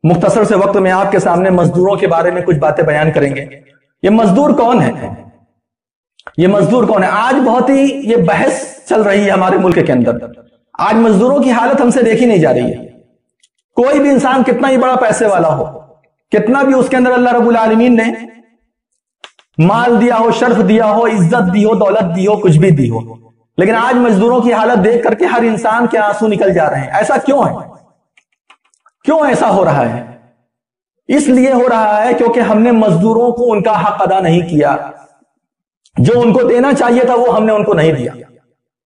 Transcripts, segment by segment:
مختصر سے وقت میں آپ کے سامنے مزدوروں کے بارے میں کچھ باتیں بیان کریں گے. یہ مزدور کون ہے؟ یہ مزدور کون ہے؟ آج بہت ہی یہ بحث چل رہی ہے ہمارے ملک کے اندر. آج مزدوروں کی حالت ہم سے دیکھی نہیں جا رہی ہے. کوئی بھی انسان کتنا ہی بڑا پیسے والا ہو، کتنا بھی اس کے اندر اللہ رب العالمین نے مال دیا ہو، شرف دیا ہو، عزت دی ہو، دولت دی ہو، کچھ بھی دی ہو، لیکن آج مزدوروں کی حالت دیکھ کر کے ہر انسان کے آنسو نکل جا رہے ہیں. ایسا کیوں ہے؟ کیوں ایسا ہو رہا ہے؟ اس لیے ہو رہا ہے کیونکہ ہم نے مزدوروں کو ان کا حق ادا نہیں کیا. جو ان کو دینا چاہیے تھا وہ ہم نے ان کو نہیں دیا.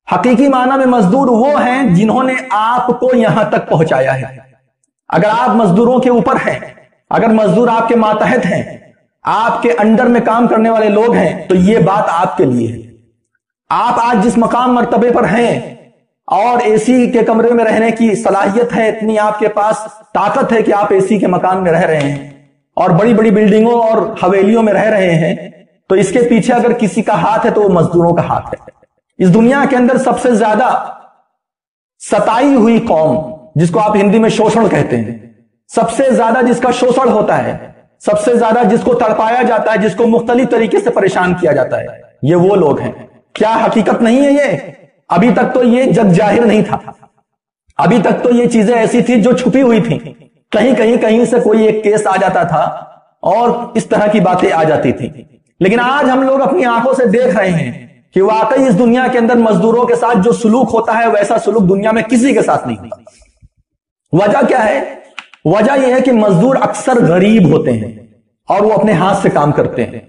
حقیقی معنی میں مزدور وہ ہیں جنہوں نے آپ کو یہاں تک پہنچایا ہے. اگر آپ مزدوروں کے اوپر ہیں، اگر مزدور آپ کے ماتحت ہیں، آپ کے انڈر میں کام کرنے والے لوگ ہیں، تو یہ بات آپ کے لیے ہے. آپ آج جس مقام مرتبے پر ہیں اور اے سی کے کمرے میں رہنے کی صلاحیت ہے، اتنی آپ کے پاس طاقت ہے کہ آپ اے سی کے مکان میں رہ رہے ہیں اور بڑی بڑی بلڈنگوں اور حویلیوں میں رہ رہے ہیں، تو اس کے پیچھے اگر کسی کا ہاتھ ہے تو وہ مزدوروں کا ہاتھ ہے. اس دنیا کے اندر سب سے زیادہ ستائی ہوئی قوم، جس کو آپ ہندی میں شوشن کہتے ہیں، سب سے زیادہ جس کا شوشن ہوتا ہے، سب سے زیادہ جس کو تڑپایا جاتا ہے، جس کو مختلف طریقے سے پریشان کیا جاتا ہے، یہ وہ لوگ ہیں. کیا حقیقت نہیں ہے یہ؟ ابھی تک تو یہ جگ ظاہر نہیں تھا. ابھی تک تو یہ چیزیں ایسی تھی جو چھپی ہوئی تھی. کہیں سے کوئی ایک کیس آ جاتا تھا اور اس طرح کی باتیں آ جاتی تھی. لیکن آج ہم لوگ اپنی آنکھوں سے دیکھ رہے ہیں کہ واقعی اس دنیا کے اندر مزدوروں کے ساتھ جو سلوک ہوتا ہے ویسا سلوک دنیا میں کسی کے ساتھ نہیں ہوتا. وجہ کیا ہے؟ وجہ یہ ہے کہ مزدور اکثر غریب ہوتے ہیں اور وہ اپنے ہاتھ سے کام کرتے ہیں.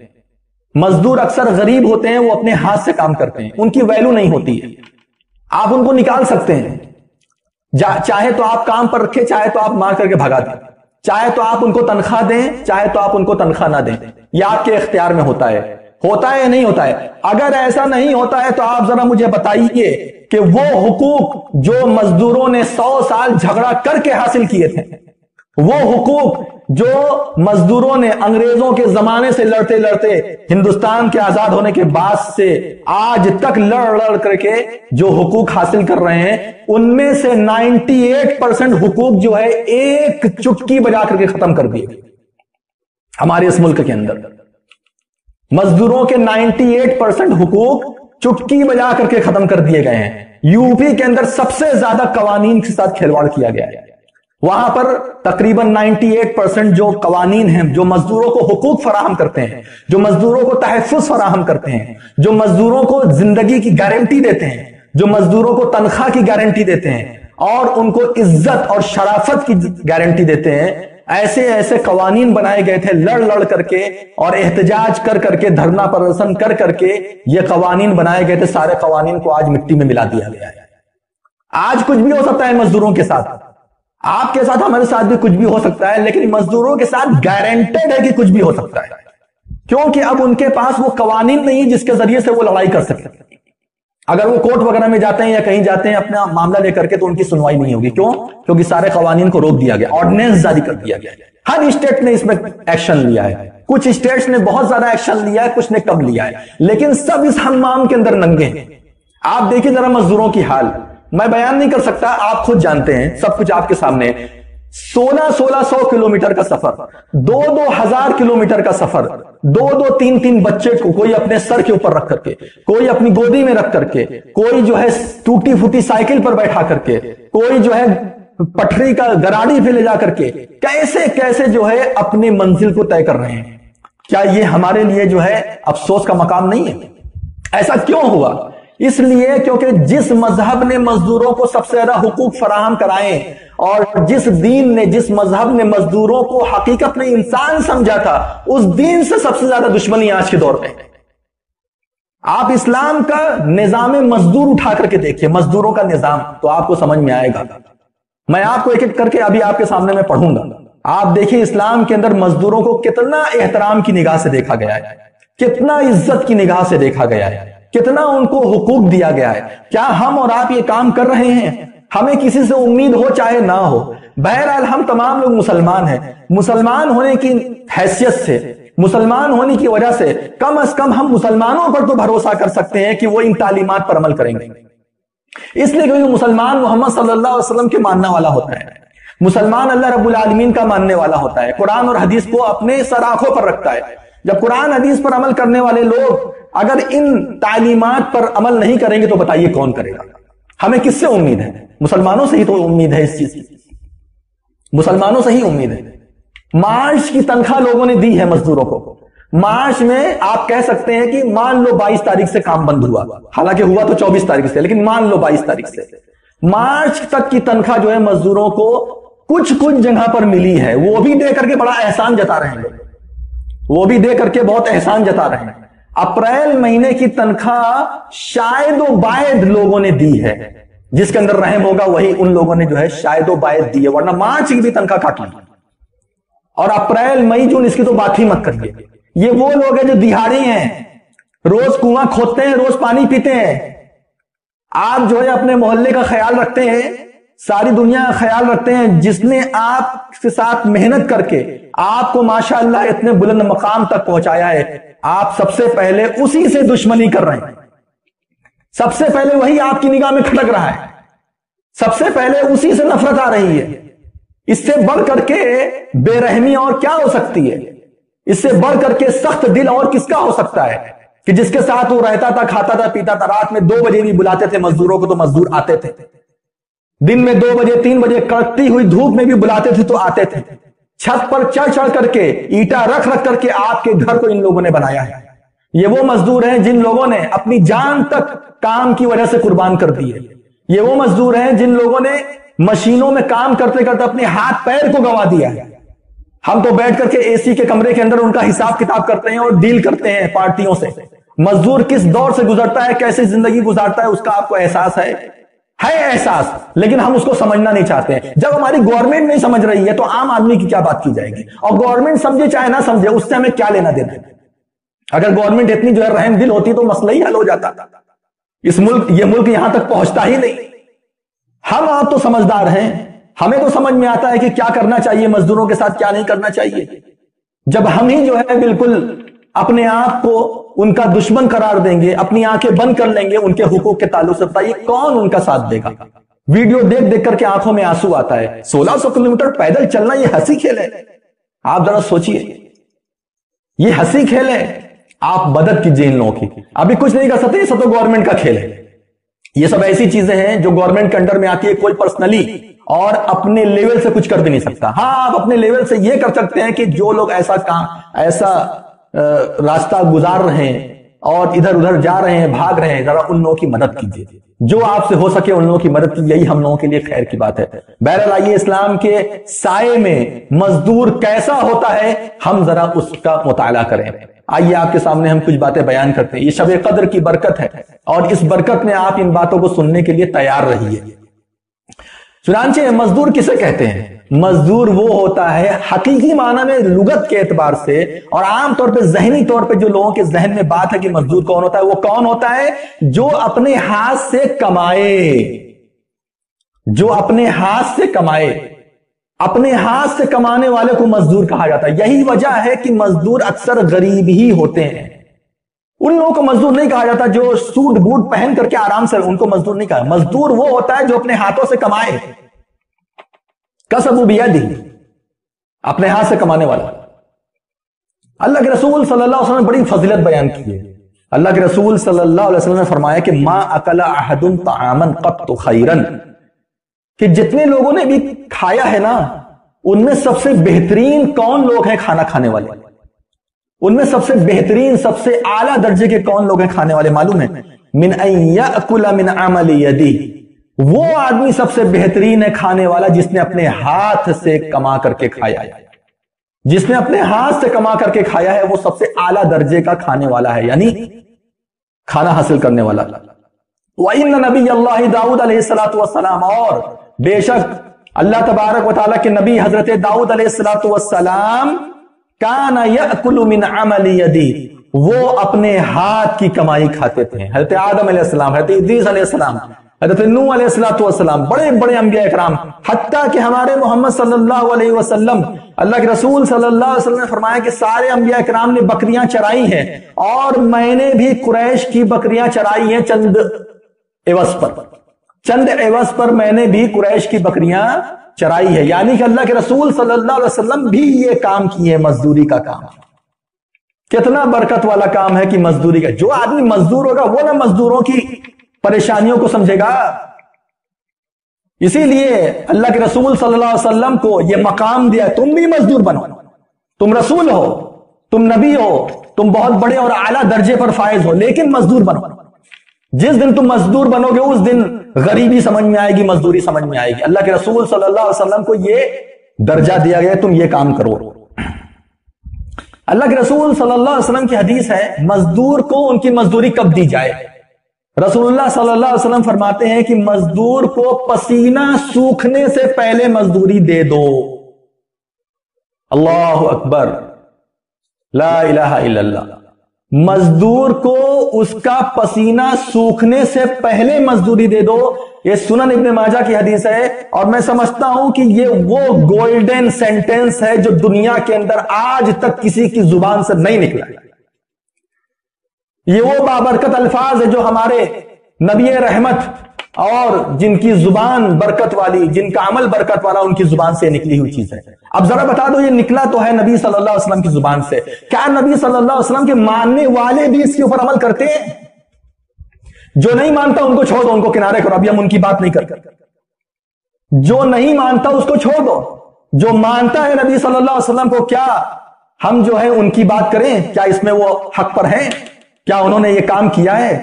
مزدور اکثر غریب ہوتے ہیں، وہ اپنے ہاتھ سے کام کرتے ہیں، ان کی ویلو نہیں ہوتی ہے. آپ ان کو نکال سکتے ہیں، چاہے تو آپ کام پر رکھیں، چاہے تو آپ مار کر کے بھگا دیں، چاہے تو آپ ان کو تنخواہ دیں، چاہے تو آپ ان کو تنخواہ نہ دیں. یہ آپ کے اختیار میں ہوتا ہے. ہوتا ہے یا نہیں ہوتا ہے؟ اگر ایسا نہیں ہوتا ہے تو آپ ذرا مجھے بتائیے کہ وہ حقوق جو مزدوروں نے 100 سال جھگڑا کر کے حاصل کیے تھے، وہ حقوق جو مزدوروں نے انگریزوں کے زمانے سے لڑتے لڑتے ہندوستان کے آزاد ہونے کے بعد سے آج تک لڑ کر کے جو حقوق حاصل کر رہے ہیں، ان میں سے 98% حقوق جو ہے ایک چٹکی بجا کر کے ختم کر دیے ہمارے اس ملک کے اندر. مزدوروں کے 98% حقوق چٹکی بجا کر کے ختم کر دیے گئے ہیں. یو پی کے اندر سب سے زیادہ قوانین کے ساتھ کھلواڑ کیا گیا ہے. وہاں پر تقریباً 98% جو قوانین ہیں، جو مزدوروں کو حقوق فراہم کرتے ہیں، جو مزدوروں کو تحفظ فراہم کرتے ہیں، جو مزدوروں کو زندگی کی گارنٹی دیتے ہیں، جو مزدوروں کو تنخواہ کی گارنٹی دیتے ہیں اور ان کو عزت اور شرافت کی گارنٹی دیتے ہیں، ایسے قوانین بنائے گئے تھے لڑ کر کے اور احتجاج کر کے، دھرنا پردرشن کر کے یہ قوانین بنائے گئے تھے. سارے قوانین کو آج مٹی میں ملا دیا گیا ہے. آج کچھ بھی ہو سکتا ہے مزدوروں کے ساتھ، آپ کے ساتھ، ہمارے ساتھ بھی کچھ بھی ہو سکتا ہے، لیکن مزدوروں کے ساتھ گارنٹیڈ ہے کہ کچھ بھی ہو سکتا ہے، کیونکہ اب ان کے پاس وہ قوانین نہیں جس کے ذریعے سے وہ لڑائی کر سکتے. اگر وہ کورٹ وغیرہ میں جاتے ہیں یا کہیں جاتے ہیں اپنا معاملہ لے کر کے، تو ان کی سنوائی نہیں ہوگی. کیوں؟ کیونکہ سارے قوانین کو روک دیا گیا، آرڈیننس جاری کر دیا گیا. ہر اسٹیٹ نے اس میں ایکشن لیا ہے. کچھ اسٹیٹس نے بہت زیادہ ایکشن لیا ہے، کچھ نے کم لیا ہے، لیکن سب اس حمام کے اندر ننگے ہیں. آپ دیکھیں ذرا مزدوروں کی حال، میں بیان نہیں کر سکتا، آپ خود جانتے ہیں، سب کچھ آپ کے سامنے. 1600 کلومیٹر کا سفر، 2000 کلومیٹر کا سفر، 3 بچے کو کوئی اپنے سر کے اوپر رکھ کر کے، کوئی اپنی گودی میں رکھ کر کے، کوئی جو ہے ٹوٹی پھوٹی سائیکل پر بیٹھا کر کے، کوئی جو ہے پٹری کا گراڑی پہ لے جا کر کے، کیسے جو ہے اپنی منزل کو طے کر رہے ہیں. کیا یہ ہمارے لیے جو ہے افسوس کا مقام نہیں ہے؟ ایسا کیوں ہوا؟ اس لیے کیونکہ جس مذہب نے مزدوروں کو سب سے زیادہ حقوق فراہم کرائے اور جس دین نے، جس مذہب نے مزدوروں کو حقیقت میں انسان سمجھا تھا، اس دین سے سب سے زیادہ دشمنی آج کے دور میں. آپ اسلام کا نظام مزدور اٹھا کر کے دیکھیے، مزدوروں کا نظام، تو آپ کو سمجھ میں آئے گا. میں آپ کو ایک ایک کر کے ابھی آپ کے سامنے میں پڑھوں گا. آپ دیکھیں اسلام کے اندر مزدوروں کو کتنا احترام کی نگاہ سے دیکھا گیا ہے، کتنا عزت کی نگاہ سے دیکھا گیا ہے، کتنا ان کو حقوق دیا گیا ہے. کیا ہم اور آپ یہ کام کر رہے ہیں؟ ہمیں کسی سے امید ہو چاہے نہ ہو، بہرحال ہم تمام لوگ مسلمان ہیں. مسلمان ہونے کی حیثیت سے، مسلمان ہونے کی وجہ سے کم از کم ہم مسلمانوں پر تو بھروسہ کر سکتے ہیں کہ وہ ان تعلیمات پر عمل کریں گے. اس لیے کیونکہ مسلمان محمد صلی اللہ علیہ وسلم کے ماننے والا ہوتا ہے. مسلمان اللہ رب العالمین کا ماننے والا ہوتا ہے، قرآن اور حدیث کو اپنے سر آنکھوں پر رکھتا ہے۔ جب قرآن حدیث پر عمل کرنے والے لوگ اگر ان تعلیمات پر عمل نہیں کریں گے تو بتائیے کون کرے گا؟ ہمیں کس سے امید ہے؟ مسلمانوں سے ہی تو امید ہے، اس چیز کی مسلمانوں سے ہی امید ہے۔ معاش کی تنخواہ لوگوں نے دی ہے مزدوروں کو، معاش میں آپ کہہ سکتے ہیں کہ مان لو 22 تاریخ سے کام بند ہوا، حالانکہ ہوا تو 24 تاریخ سے، لیکن مان لو 22 تاریخ سے مارچ تک کی تنخواہ جو ہے مزدوروں کو کچھ جگہ پر ملی ہے، وہ بھی دے کر کے بڑا احسان جتا رہے ہیں، وہ بھی دے کر کے بہت احسان جتا رہے ہیں۔ اپریل مہینے کی تنخواہ شاید و باید لوگوں نے دی ہے، جس کے اندر رحم ہوگا وہی ان لوگوں نے جو ہے شاید و باید دی ہے، ورنہ مارچ کی بھی تنخواہ کاٹ لی، اور اپریل مئی جون اس کی تو بات ہی مت کریے۔ یہ وہ لوگ ہیں جو دہاڑی ہیں، روز کنواں کھودتے ہیں، روز پانی پیتے ہیں۔ آپ جو ہے اپنے محلے کا خیال رکھتے ہیں، ساری دنیا کا خیال رکھتے ہیں، جس نے آپ کے ساتھ محنت کر کے آپ کو ماشاءاللہ اتنے بلند مقام تک پہنچایا ہے، آپ سب سے پہلے اسی سے دشمنی کر رہے ہیں، سب سے پہلے وہی آپ کی نگاہ میں کھٹک رہا ہے، سب سے پہلے اسی سے نفرت آ رہی ہے۔ اس سے بڑھ کر کے بے رحمی اور کیا ہو سکتی ہے؟ اس سے بڑھ کر کے سخت دل اور کس کا ہو سکتا ہے کہ جس کے ساتھ وہ رہتا تھا، کھاتا تھا، پیتا تھا، رات میں 2 بجے بھی بلاتے تھے مزدوروں کو تو مزدور آتے تھے، دن میں 2 بجے 3 بجے کڑکتی ہوئی دھوپ میں بھی بلاتے تھے تو آتے تھے، چھت پر چڑھ چڑھ کر کے اینٹا رکھ رکھ کر کے آپ کے گھر کو ان لوگوں نے بنایا ہے۔ یہ وہ مزدور ہیں جن لوگوں نے اپنی جان تک کام کی وجہ سے قربان کر دی ہے۔ یہ وہ مزدور ہیں جن لوگوں نے مشینوں میں کام کرتے کرتے اپنے ہاتھ پیر کو گوا دیا ہے۔ ہم تو بیٹھ کر کے اے سی کے کمرے کے اندر ان کا حساب کتاب کرتے ہیں اور ڈیل کرتے ہیں پارٹیوں سے۔ مزدور کس دور سے گزرتا ہے، کیسے زندگی گزارتا ہے، اس کا آپ کو احساس ہے احساس، لیکن ہم اس کو سمجھنا نہیں چاہتے ہیں۔ جب ہماری گورنمنٹ نہیں سمجھ رہی ہے تو عام آدمی کی کیا بات کی جائے گی؟ اور گورنمنٹ سمجھے چاہے نہ سمجھے، اس سے ہمیں کیا لینا دینا ہے؟ اگر گورنمنٹ اتنی جو ہے رحم دل ہوتی تو مسئلہ ہی حل ہو جاتا۔ یہ ملک یہاں تک پہنچتا ہی نہیں۔ ہم آپ تو سمجھدار ہیں، ہمیں تو سمجھ میں آتا ہے کہ کیا کرنا چاہیے مزدوروں کے ساتھ، کیا نہیں کرنا چاہیے۔ جب ہم ہی جو ہے بالکل اپنے آپ کو ان کا دشمن قرار دیں گے، اپنی آنکھیں بند کر لیں گے ان کے حقوق کے تعلق سے، بتائیے کون ان کا ساتھ دے گا؟ ویڈیو دیکھ دیکھ کر کے آنکھوں میں آنسو آتا ہے۔ 1600 کلومیٹر پیدل چلنا یہ ہنسی کھیل ہے؟ آپ ذرا سوچئے، یہ ہنسی کھیل ہے؟ آپ مدد کیجیے ان لوگوں کی، ابھی کچھ نہیں کر سکتے، یہ سب تو گورنمنٹ کا کھیل ہے۔ یہ سب ایسی چیزیں ہیں جو گورنمنٹ کے انڈر میں آتی ہے، کوئی پرسنلی اور اپنے لیول سے کچھ کر بھی نہیں سکتا۔ ہاں آپ اپنے لیول سے یہ کر سکتے ہیں کہ جو لوگ ایسا راستہ گزار رہے ہیں اور ادھر ادھر جا رہے ہیں، بھاگ رہے ہیں، ذرا ان لوگوں کی مدد کیجیے، جو آپ سے ہو سکے ان لوگوں کی مدد کیجیے، یہی ہم لوگوں کے لیے خیر کی بات ہے۔ بہرحال آئیے اسلام کے سائے میں مزدور کیسا ہوتا ہے ہم ذرا اس کا مطالعہ کریں۔ آئیے آپ کے سامنے ہم کچھ باتیں بیان کرتے ہیں، یہ شب قدر کی برکت ہے اور اس برکت میں آپ ان باتوں کو سننے کے لیے تیار رہیے۔ چنانچہ مزدور کسے کہتے ہیں؟ مزدور وہ ہوتا ہے حقیقی معنی میں لغت کے اعتبار سے، اور عام طور پہ ذہنی طور پہ جو لوگوں کے ذہن میں بات ہے کہ مزدور کون ہوتا ہے، وہ کون ہوتا ہے؟ جو اپنے ہاتھ سے کمائے، جو اپنے ہاتھ سے کمائے، اپنے ہاتھ سے کمانے والے کو مزدور کہا جاتا ہے۔ یہی وجہ ہے کہ مزدور اکثر غریب ہی ہوتے ہیں۔ ان لوگوں کو مزدور نہیں کہا جاتا جو سوٹ بوٹ پہن کر کے آرام سے، ان کو مزدور نہیں کہا۔ مزدور وہ ہوتا ہے جو اپنے ہاتھوں سے کمائے، کسب بیدہ، اپنے ہاتھ سے کمانے والا۔ اللہ کے رسول صلی اللہ علیہ وسلم نے بڑی فضیلت بیان کی ہے۔ اللہ کے رسول صلی اللہ علیہ وسلم نے فرمایا کہ ما اکل احد طعاما قط خیرا، کہ جتنے لوگوں نے بھی کھایا ہے نا، ان میں سب سے بہترین کون لوگ ہیں کھانا کھانے والے؟ ان میں سب سے بہترین، سب سے اعلیٰ درجے کے کون لوگ ہیں کھانے والے؟ معلوم ہے؟ من ان یأکل من عمل یدہ، وہ آدمی سب سے بہترین ہے کھانے والا جس نے اپنے ہاتھ سے کما کر کے کھایا ہے۔ جس نے اپنے ہاتھ سے کما کر کے کھایا ہے وہ سب سے اعلیٰ درجے کا کھانے والا ہے، یعنی کھانا حاصل کرنے والا۔ وَإِنَّ نَبِيَّ اللَّهِ داؤد علیہ السلام، اور بے شک اللہ تبارک و تعالیٰ کے نبی حضرت داؤد علیہ السلام کان یأکل من عمل یدی، وہ اپنے ہاتھ کی کمائی کھاتے تھے۔ حضرت آدم علیہ السلام، حضرت ادریس علیہ السلام، حضرت نوح علیہ السلام، بڑے بڑے انبیاء اکرام، حتیٰ کہ ہمارے محمد صلی اللہ علیہ وسلم، اللہ کے رسول صلی اللہ علیہ وسلم نے فرمایا کہ سارے انبیاء اکرام نے بکریاں چرائی ہیں، اور میں نے بھی قریش کی بکریاں چرائی ہیں چند عوض پر، چند عوض پر میں نے بھی قریش کی بکریاں چرائی ہے. یعنی کہ اللہ کے رسول صلی اللہ علیہ وسلم بھی یہ کام کیے, مزدوری کا کام. کتنا برکت والا کام ہے کہ مزدوری کا. جو آدمی مزدور ہوگا وہ نہ مزدوروں کی پریشانیوں کو سمجھے گا. اسی لیے اللہ کے رسول صلی اللہ علیہ وسلم کو یہ مقام دیا, تم بھی مزدور بنو. تم رسول ہو, تم نبی ہو, تم بہت بڑے اور اعلیٰ درجے پر فائز ہو, لیکن مزدور بنو. جس دن تم مزدور بنو گے اس دن غریبی سمجھ میں آئے گی, مزدوری سمجھ میں آئے گی. اللہ کے رسول صلی اللہ علیہ وسلم کو یہ درجہ دیا گیا, تم یہ کام کرو. اللہ کے رسول صلی اللہ علیہ وسلم کی حدیث ہے, مزدور کو ان کی مزدوری کب دی جائے. رسول اللہ صلی اللہ علیہ وسلم فرماتے ہیں کہ مزدور کو پسینہ سوکھنے سے پہلے مزدوری دے دو. اللہ اکبر, لا الہ الا اللہ. مزدور کو اس کا پسینہ سوکھنے سے پہلے مزدوری دے دو. یہ سنن ابن ماجہ کی حدیث ہے, اور میں سمجھتا ہوں کہ یہ وہ گولڈن سینٹنس ہے جو دنیا کے اندر آج تک کسی کی زبان سے نہیں نکلا. یہ وہ بابرکت الفاظ ہے جو ہمارے نبی رحمت اور جن کی زبان برکت والی, جن کا عمل برکت والا, ان کی زبان سے نکلی ہوئی چیز ہے. اب ذرا بتا دو, یہ نکلا تو ہے نبی صلی اللہ علیہ وسلم کی زبان سے, کیا نبی صلی اللہ علیہ وسلم کے ماننے والے بھی اس کے اوپر عمل کرتے ہیں؟ جو نہیں مانتا ان کو چھوڑ دو, ان کو کنارے کرو, ابھی ہم ان کی بات نہیں کرتے. جو نہیں مانتا اس کو چھوڑ دو. جو مانتا ہے نبی صلی اللہ علیہ وسلم کو, کیا ہم جو ہے ان کی بات کریں؟ کیا اس میں وہ حق پر ہیں؟ کیا انہوں نے یہ کام کیا ہے؟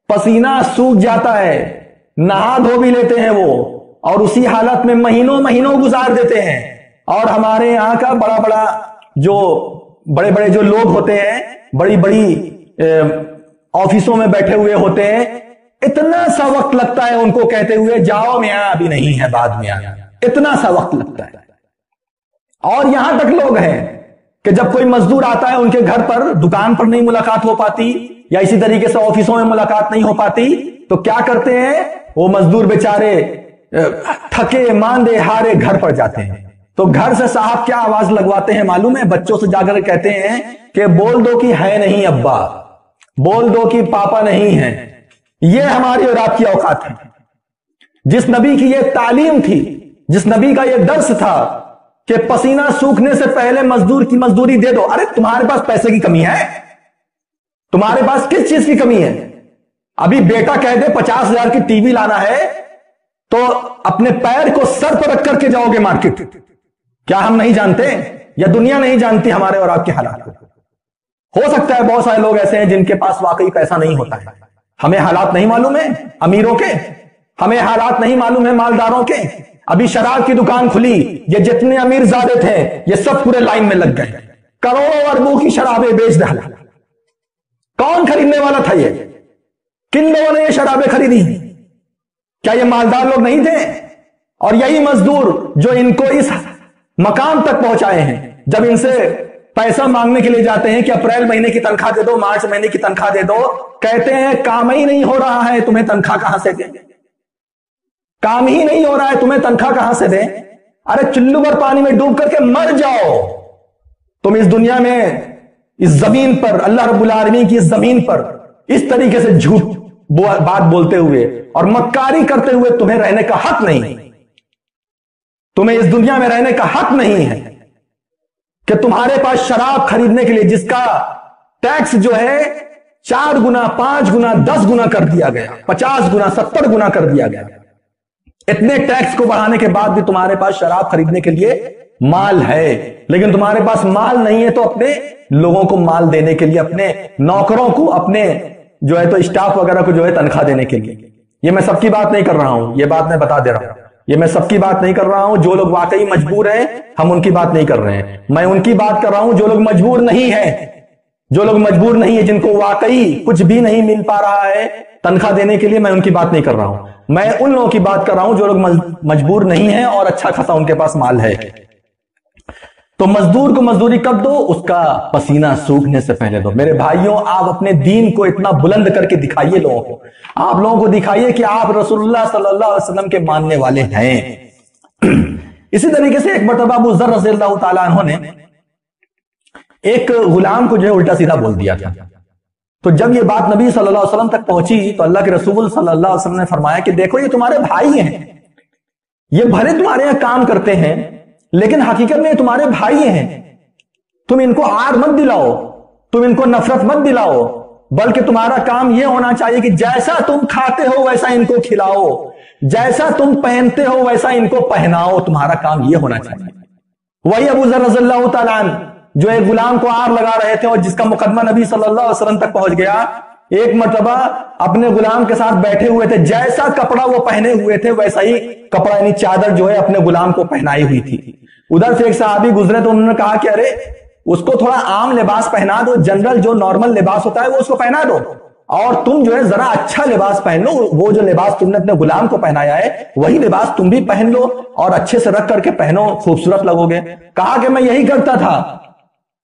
پسینہ سوکھ جاتا ہے, نہا دھو بھی لیتے ہیں وہ, اور اسی حالت میں مہینوں مہینوں گزار دیتے ہیں. اور ہمارے یہاں کا بڑے بڑے جو لوگ ہوتے ہیں, بڑی بڑی آفیسوں میں بیٹھے ہوئے ہوتے ہیں, اتنا سا وقت لگتا ہے ان کو کہتے ہوئے, جاؤ میاں ابھی نہیں ہے, بعد میں آنا. اتنا سا وقت لگتا ہے. اور یہاں تک لوگ ہیں کہ جب کوئی مزدور آتا ہے ان کے گھر پر, دکان پر نہیں ملاقات ہو پاتی, یا اسی طریقے سے آفیسوں میں ملاقات نہیں ہو پاتی, تو کیا کرتے ہیں وہ مزدور بیچارے تھکے ماندے ہارے گھر پر جاتے ہیں. تو گھر سے صاحب کیا آواز لگواتے ہیں معلوم ہے؟ بچوں سے جا کر کہتے ہیں کہ بول دو کہ ہے نہیں ابا, بول دو کہ پاپا نہیں ہے. یہ ہماری اور آپ کی اوقات ہے. جس نبی کی یہ تعلیم تھی, جس نبی کا یہ درس تھا کہ پسینہ سوکھنے سے پہلے مزدور کی مزدوری دے دو. ارے تمہارے پاس پیسے کی کمی ہے؟ تمہارے پاس کس چیز کی کمی ہے؟ ابھی بیٹا کہہ دے 50,000 کی ٹی وی لانا ہے تو اپنے پیر کو سر پر رکھ کر کے جاؤ گے مارکیٹ. کیا ہم نہیں جانتے, یا دنیا نہیں جانتی ہمارے اور آپ کے حالات کو؟ ہو سکتا ہے بہت سارے لوگ ایسے ہیں جن کے پاس واقعی پیسہ نہیں ہوتا ہے. ہمیں حالات نہیں معلوم ہے امیروں کے, ہمیں حالات نہیں معلوم ہے مالداروں کے. ابھی شراب کی دکان کھلی, یہ جتنے امیر زادے تھے یہ سب پورے لائن میں لگ گئے, کروڑوں اربوں کی شرابیں بیچ ڈالا. کون خریدنے والا تھا یہ؟ کن لوگوں نے یہ شرابیں خریدی؟ کیا یہ مالدار لوگ نہیں تھے؟ اور یہی مزدور جو ان کو اس مقام تک پہنچائے ہیں, جب ان سے پیسہ مانگنے کے لیے جاتے ہیں کہ اپریل مہینے کی تنخواہ دے دو, مارچ مہینے کی تنخواہ دے دو, کہتے ہیں کام ہی نہیں ہو رہا ہے, تمہیں تنخواہ کہاں سے دیں؟ کام ہی نہیں ہو رہا ہے, تمہیں تنخواہ کہاں سے دیں؟ ارے چلو بھر پانی میں ڈوب کر کے مر جاؤ. تم اس دنیا میں, اس زمین پر, اللہ رب العالمین کی اس زمین پر اس طریقے سے جھوٹ بات بولتے ہوئے اور مکاری کرتے ہوئے تمہیں رہنے کا حق نہیں. تمہیں اس دنیا میں رہنے کا حق نہیں ہے کہ تمہارے پاس شراب خریدنے کے لیے جس کا ٹیکس جو ہے 4 گنا 5 گنا 10 گنا کر دیا گیا, 50 گنا 70 گنا کر دیا گیا, اتنے ٹیکس کو بڑھانے کے بعد بھی تمہارے پاس شراب خریدنے کے لیے مال ہے. لیکن تمہارے پاس مال نہیں ہے تو اپنے لوگوں کو مال دینے کے لیے, اپنے نوکروں کو, اپنے جو ہے تو اسٹاف وغیرہ کو جو ہے تنخواہ دینے کے لیے. یہ میں سب کی بات نہیں کر رہا ہوں, یہ بات میں بتا دے رہا ہوں, یہ میں سب کی بات نہیں کر رہا ہوں. جو لوگ واقعی مجبور ہیں ہم ان کی بات نہیں کر رہے ہیں, میں ان کی بات کر رہا ہوں جو لوگ مجبور نہیں ہیں, جو لوگ مجبور نہیں ہیں, جن کو واقعی کچھ بھی نہیں مل پا رہا ہے تنخواہ دینے کے لیے. میں ان کی بات نہیں کر رہا ہوں, میں ان لوگوں کی بات کر رہا ہوں جو لوگ مجبور نہیں ہیں اور اچھا خاصا ان کے پاس مال ہے. تو مزدور کو مزدوری کب دو؟ اس کا پسینہ سوکھنے سے پہلے دو. میرے بھائیوں, آپ اپنے دین کو اتنا بلند کر کے دکھائیے لوگوں کو, آپ لوگوں کو دکھائیے کہ آپ رسول اللہ صلی اللہ علیہ وسلم کے ماننے والے ہیں. اسی طریقے سے ایک مرتبہ ابو ذر رضی اللہ تعالیٰ عنہ نے ایک غلام کو جو ہے الٹا سیدھا بول دیا تھا. تو جب یہ بات نبی صلی اللہ علیہ وسلم تک پہنچی تو اللہ کے رسول صلی اللہ علیہ وسلم نے فرمایا کہ دیکھو یہ تمہارے بھائی ہیں، یہ بھلے تمہارے یہاں کام کرتے ہیں لیکن حقیقت میں یہ تمہارے بھائی ہیں، تم ان کو آر مت دلاؤ، تم ان کو نفرت مت دلاؤ، بلکہ تمہارا کام یہ ہونا چاہیے کہ جیسا تم کھاتے ہو ویسا ان کو کھلاؤ، جیسا تم پہنتے ہو ویسا ان کو پہناؤ، تمہارا کام یہ ہونا چاہیے۔ وہی ابو ذر رضی اللہ تعالیٰ عنہ جو ایک غلام کو آر لگا رہے تھے اور جس کا مقدمہ نبی صلی اللہ علیہ وسلم تک پہنچ گیا، ایک مرتبہ اپنے غلام کے ساتھ بیٹھے ہوئے تھے، جیسا کپڑا وہ پہنے ہوئے تھے ویسا ہی کپڑا یعنی چادر جو ہے اپنے غلام کو پہنائی ہوئی تھی۔ ادھر سے ایک صحابی گزرے تو انہوں نے کہا کہ ارے اس کو تھوڑا عام لباس پہنا دو، جنرل جو نارمل لباس ہوتا ہے وہ اس کو پہنا دو، اور تم جو ہے ذرا اچھا لباس پہن لو، وہ جو لباس تم نے اپنے غلام کو پہنایا ہے وہی لباس تم بھی پہن لو اور اچھے سے رکھ کر کے پہنو، خوبصورت لگو گے۔ کہا کہ میں یہی کرتا تھا،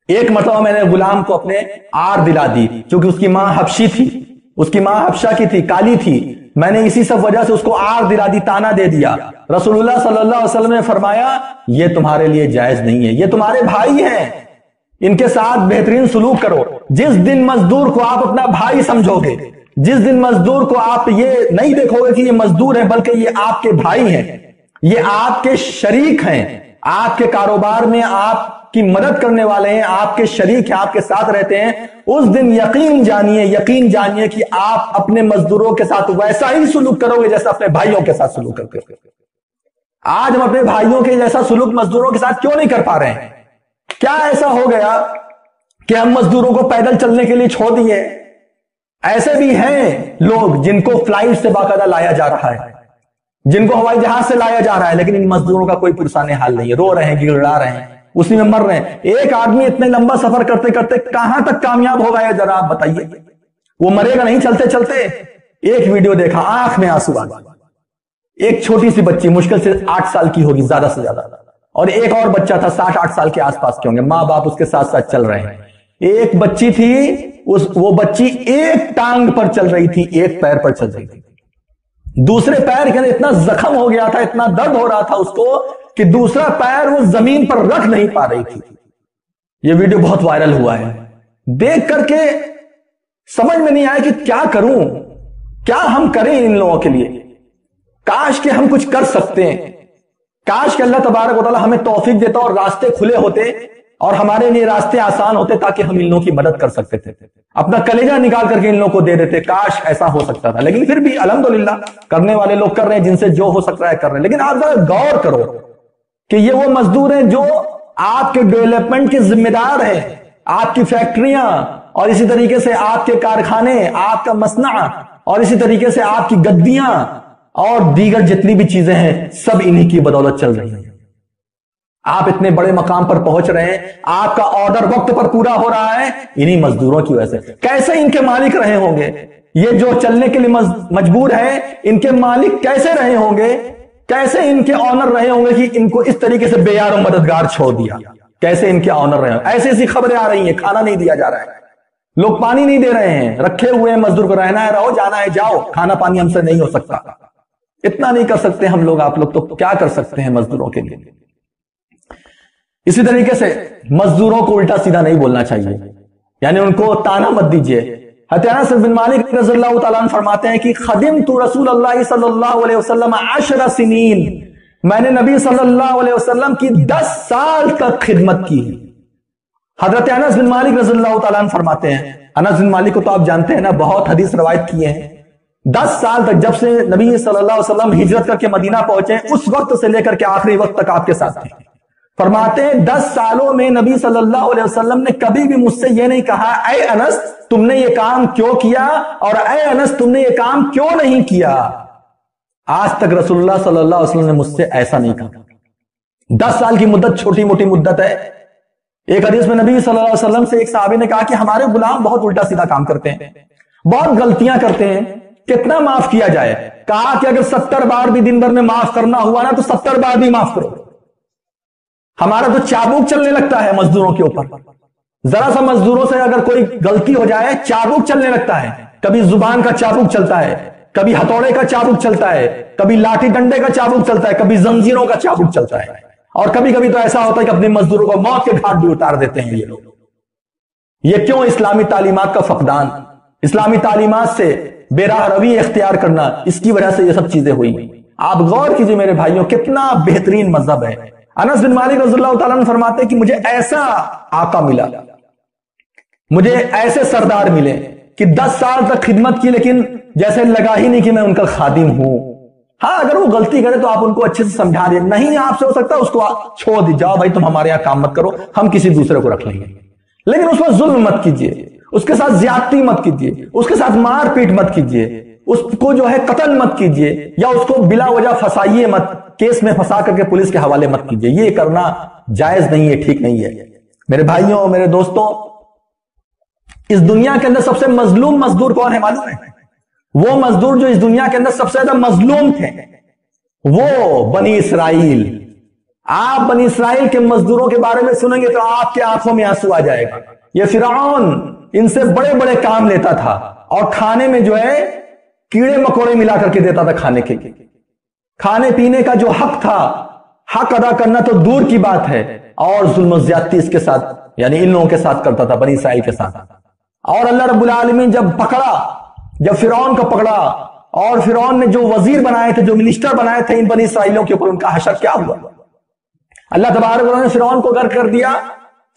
ایک مرتبہ میں نے غلام کو اپنے آر دلا دی، کیونکہ اس کی ماں حبشی تھی، اس کی ماں حبشہ کی تھی، کالی تھی، میں نے اسی سب وجہ سے اس کو آر دلا دی، تانا دے دیا۔ رسول اللہ صلی اللہ علیہ وسلم نے فرمایا یہ تمہارے لیے جائز نہیں ہے، یہ تمہارے بھائی ہیں، ان کے ساتھ بہترین سلوک کرو۔ جس دن مزدور کو آپ اپنا بھائی سمجھو گے، جس دن مزدور کو آپ یہ نہیں دیکھو گے کہ یہ مزدور ہے بلکہ یہ آپ کے بھائی ہیں، یہ آپ کے شریک ہیں، آپ کے کاروبار میں آپ کی مدد کرنے والے ہیں، آپ کے شریک ہیں، آپ کے ساتھ رہتے ہیں، اس دن یقین جانیے کہ آپ اپنے مزدوروں کے ساتھ ویسا ہی سلوک کرو گے جیسا اپنے بھائیوں کے ساتھ سلوک کرتے ہیں۔ آج ہم اپنے بھائیوں کے جیسا سلوک مزدوروں کے ساتھ کیوں نہیں کر پا رہے ہیں؟ کیا ایسا ہو گیا کہ ہم مزدوروں کو پیدل چلنے کے لیے چھوڑ دیے؟ ایسے بھی ہیں لوگ جن کو فلائٹ سے باقاعدہ لایا جا رہا ہے، جن کو ہوائی جہاز سے لایا جا رہا ہے، لیکن ان مزدوروں کا کوئی پرسان حال نہیں ہے، رو رہے ہیں، گڑگڑا رہے ہیں، اسی میں مر رہے ہیں۔ ایک آدمی اتنے لمبا سفر کرتے کرتے کہاں تک کامیاب ہوگا یہ ذرا آپ بتائیے؟ وہ مرے گا نہیں چلتے چلتے۔ ایک ویڈیو دیکھا، آنکھ میں آنسو آ گئے، ایک چھوٹی سی بچی مشکل سے 8 سال کی ہوگی زیادہ سے زیادہ، اور ایک اور بچہ تھا 60-8 سال کے آس پاس کے ہوں گے، ماں باپ اس کے ساتھ ساتھ چل رہے ہیں۔ ایک بچی تھی، وہ بچی ایک ٹانگ پر چل رہی تھی، ایک پیر پر چل رہی تھی، دوسرے پیر کے اندر اتنا زخم ہو گیا تھا، اتنا درد ہو رہا تھا اس کو کہ دوسرا پیر وہ زمین پر رکھ نہیں پا رہی تھی۔ یہ ویڈیو بہت وائرل ہوا ہے، دیکھ کر کے سمجھ میں نہیں آیا کہ کیا کروں، کیا ہم کریں ان لوگوں کے لیے۔ کاش کہ ہم کچھ کر سکتے ہیں، کاش کہ اللہ تبارک و تعالی ہمیں توفیق دیتا اور راستے کھلے ہوتے اور ہمارے لیے راستے آسان ہوتے تاکہ ہم ان لوگوں کی مدد کر سکتے تھے، اپنا کلیجہ نکال کر کے ان لوگوں کو دے دیتے۔ کاش ایسا ہو سکتا تھا، لیکن پھر بھی الحمدللہ کرنے والے لوگ کر رہے ہیں، جن سے جو ہو سکتا ہے کر رہے ہیں۔ لیکن آپ ذرا غور کرو کہ یہ وہ مزدور ہیں جو آپ کے ڈیولپمنٹ کے ذمہ دار ہیں، آپ کی فیکٹریاں اور اسی طریقے سے آپ کے کارخانے، آپ کا مصنع اور اسی طریقے سے آپ کی گدیاں اور دیگر جتنی بھی چیزیں ہیں سب انہی کی بدولت چل رہی ہیں۔ آپ اتنے بڑے مقام پر پہنچ رہے ہیں، آپ کا آرڈر وقت پر پورا ہو رہا ہے انہی مزدوروں کی وجہ سے۔ کیسے ان کے مالک رہے ہوں گے؟ یہ جو چلنے کے لیے مجبور ہے، ان کے مالک کیسے رہے ہوں گے؟ کیسے ان کے آنر رہے ہوں گے کہ ان کو اس طریقے سے بے یار و مددگار چھوڑ دیا؟ کیسے ان کے آنر رہے ہوں؟ ایسی خبریں آ رہی ہیں، کھانا نہیں دیا جا رہا ہے، لوگ پانی نہیں دے رہے ہیں، رکھے ہوئے ہیں مزدور کو، رہنا ہے رہو، جانا ہے جاؤ، کھانا پانی ہم سے نہیں ہو سکتا۔ اتنا نہیں کر سکتے ہم لوگ، آپ لوگ تو کیا کر سکتے ہیں مزدوروں کے لیے؟ اسی طریقے سے مزدوروں کو الٹا سیدھا نہیں بولنا چاہیے، یعنی ان کو تانا مت دیجیے۔ حضرت انس بن مالک رضی اللہ تعالیٰ عنہ فرماتے ہیں کہ خدمت رسول اللہ صلی اللہ علیہ وسلم 10 سنین، میں نے نبی صلی اللہ علیہ وسلم کی 10 سال تک خدمت کی۔ حضرت انس بن مالک رضی اللہ تعالیٰ عنہ فرماتے ہیں، انس بن مالک کو تو آپ جانتے ہیں نا، بہت حدیث روایت کیے ہیں۔ 10 سال تک، جب سے نبی صلی اللہ علیہ وسلم ہجرت کر کے مدینہ پہنچے اس وقت سے لے کر کے آخری وقت تک آپ کے ساتھ تھے۔ فرماتے ہیں 10 سالوں میں نبی صلی اللہ علیہ وسلم نے کبھی بھی مجھ سے یہ نہیں کہا اے انس تم نے یہ کام کیوں کیا، اور اے انس تم نے یہ کام کیوں نہیں کیا۔ آج تک رسول اللہ صلی اللہ علیہ وسلم نے مجھ سے ایسا نہیں کہا۔ 10 سال کی مدت چھوٹی موٹی مدت ہے۔ ایک حدیث میں نبی صلی اللہ علیہ وسلم سے ایک صحابی نے کہا کہ ہمارے غلام بہت الٹا سیدھا کام کرتے ہیں، بہت غلطیاں کرتے ہیں، کتنا معاف کیا جائے؟ کہا کہ اگر 70 بار بھی دن بھر میں معاف کرنا ہوا نا تو 70 بار بھی معاف کرو۔ ہمارا تو چابوک چلنے لگتا ہے مزدوروں کے اوپر، ذرا سا مزدوروں سے اگر کوئی غلطی ہو جائے چابوک چلنے لگتا ہے، کبھی زبان کا چابوک چلتا ہے، کبھی ہتھوڑے کا چابوک چلتا ہے، کبھی لاٹھی ڈنڈے کا چابوک چلتا ہے، کبھی زنجیروں کا چابوک چلتا ہے، اور کبھی کبھی تو ایسا ہوتا ہے کہ اپنے مزدوروں کو موت کے گھاٹ بھی اتار دیتے ہیں یہ لوگ۔ یہ کیوں؟ اسلامی تعلیمات کا فقدان، اسلامی تعلیمات سے بے راہ روی اختیار کرنا، اس کی وجہ سے یہ سب چیزیں ہوئی۔ آپ غور کیجئے میرے بھائیوں، کتنا بہترین مذہب ہے۔ انس بن مالک رضی اللہ تعالیٰ عنہ فرماتے ہیں کہ مجھے ایسا آقا ملا، مجھے ایسے سردار ملے کہ 10 سال تک خدمت کی لیکن جیسے لگا ہی نہیں کہ میں ان کا خادم ہوں۔ ہاں اگر وہ غلطی کرے تو آپ ان کو اچھے سے سمجھا دیں، نہیں آپ سے ہو سکتا اس کو چھوڑ دی، جاؤ بھائی تم ہمارے یہاں کام مت کرو، ہم کسی دوسرے کو رکھ لیں گے، لیکن اس پر ظلم مت کیجیے، اس کے ساتھ زیادتی مت کیجیے، اس کے ساتھ مار پیٹ مت کیجیے، اس کو جو ہے قتل مت کیجیے، یا اس کو بلا وجہ پھنسائیے مت، کیس میں پھنسا کر کے پولیس کے حوالے مت کیجیے، یہ کرنا جائز نہیں ہے، ٹھیک نہیں ہے۔ میرے بھائیوں، میرے دوستوں، اس دنیا کے اندر سب سے مظلوم مزدور کون ہے معلوم ہے؟ وہ مزدور جو اس دنیا کے اندر سب سے زیادہ مظلوم تھے، وہ بنی اسرائیل۔ آپ بنی اسرائیل کے مزدوروں کے بارے میں سنیں گے تو آپ کے آنکھوں میں آنسو آ جائے گا۔ یہ فرعون ان سے بڑے بڑے کام لیتا تھا، اور کھانے میں جو ہے کیڑے مکوڑے ملا کر کے دیتا تھا کھانے کے لیے۔ کھانے پینے کا جو حق تھا، حق ادا کرنا تو دور کی بات ہے، اور ظلم و زیادتی اس کے ساتھ، یعنی ان لوگوں کے ساتھ کرتا تھا، بنی اسرائیل کے ساتھ۔ اور اللہ رب العالمین جب فرعون کو پکڑا، اور فرعون نے جو وزیر بنائے تھے، جو منسٹر بنائے تھے ان بنی اسرائیلوں کے اوپر، ان کا حشر کیا ہوا؟ اللہ تبارک و تعالیٰ نے فرعون کو غرق کر دیا،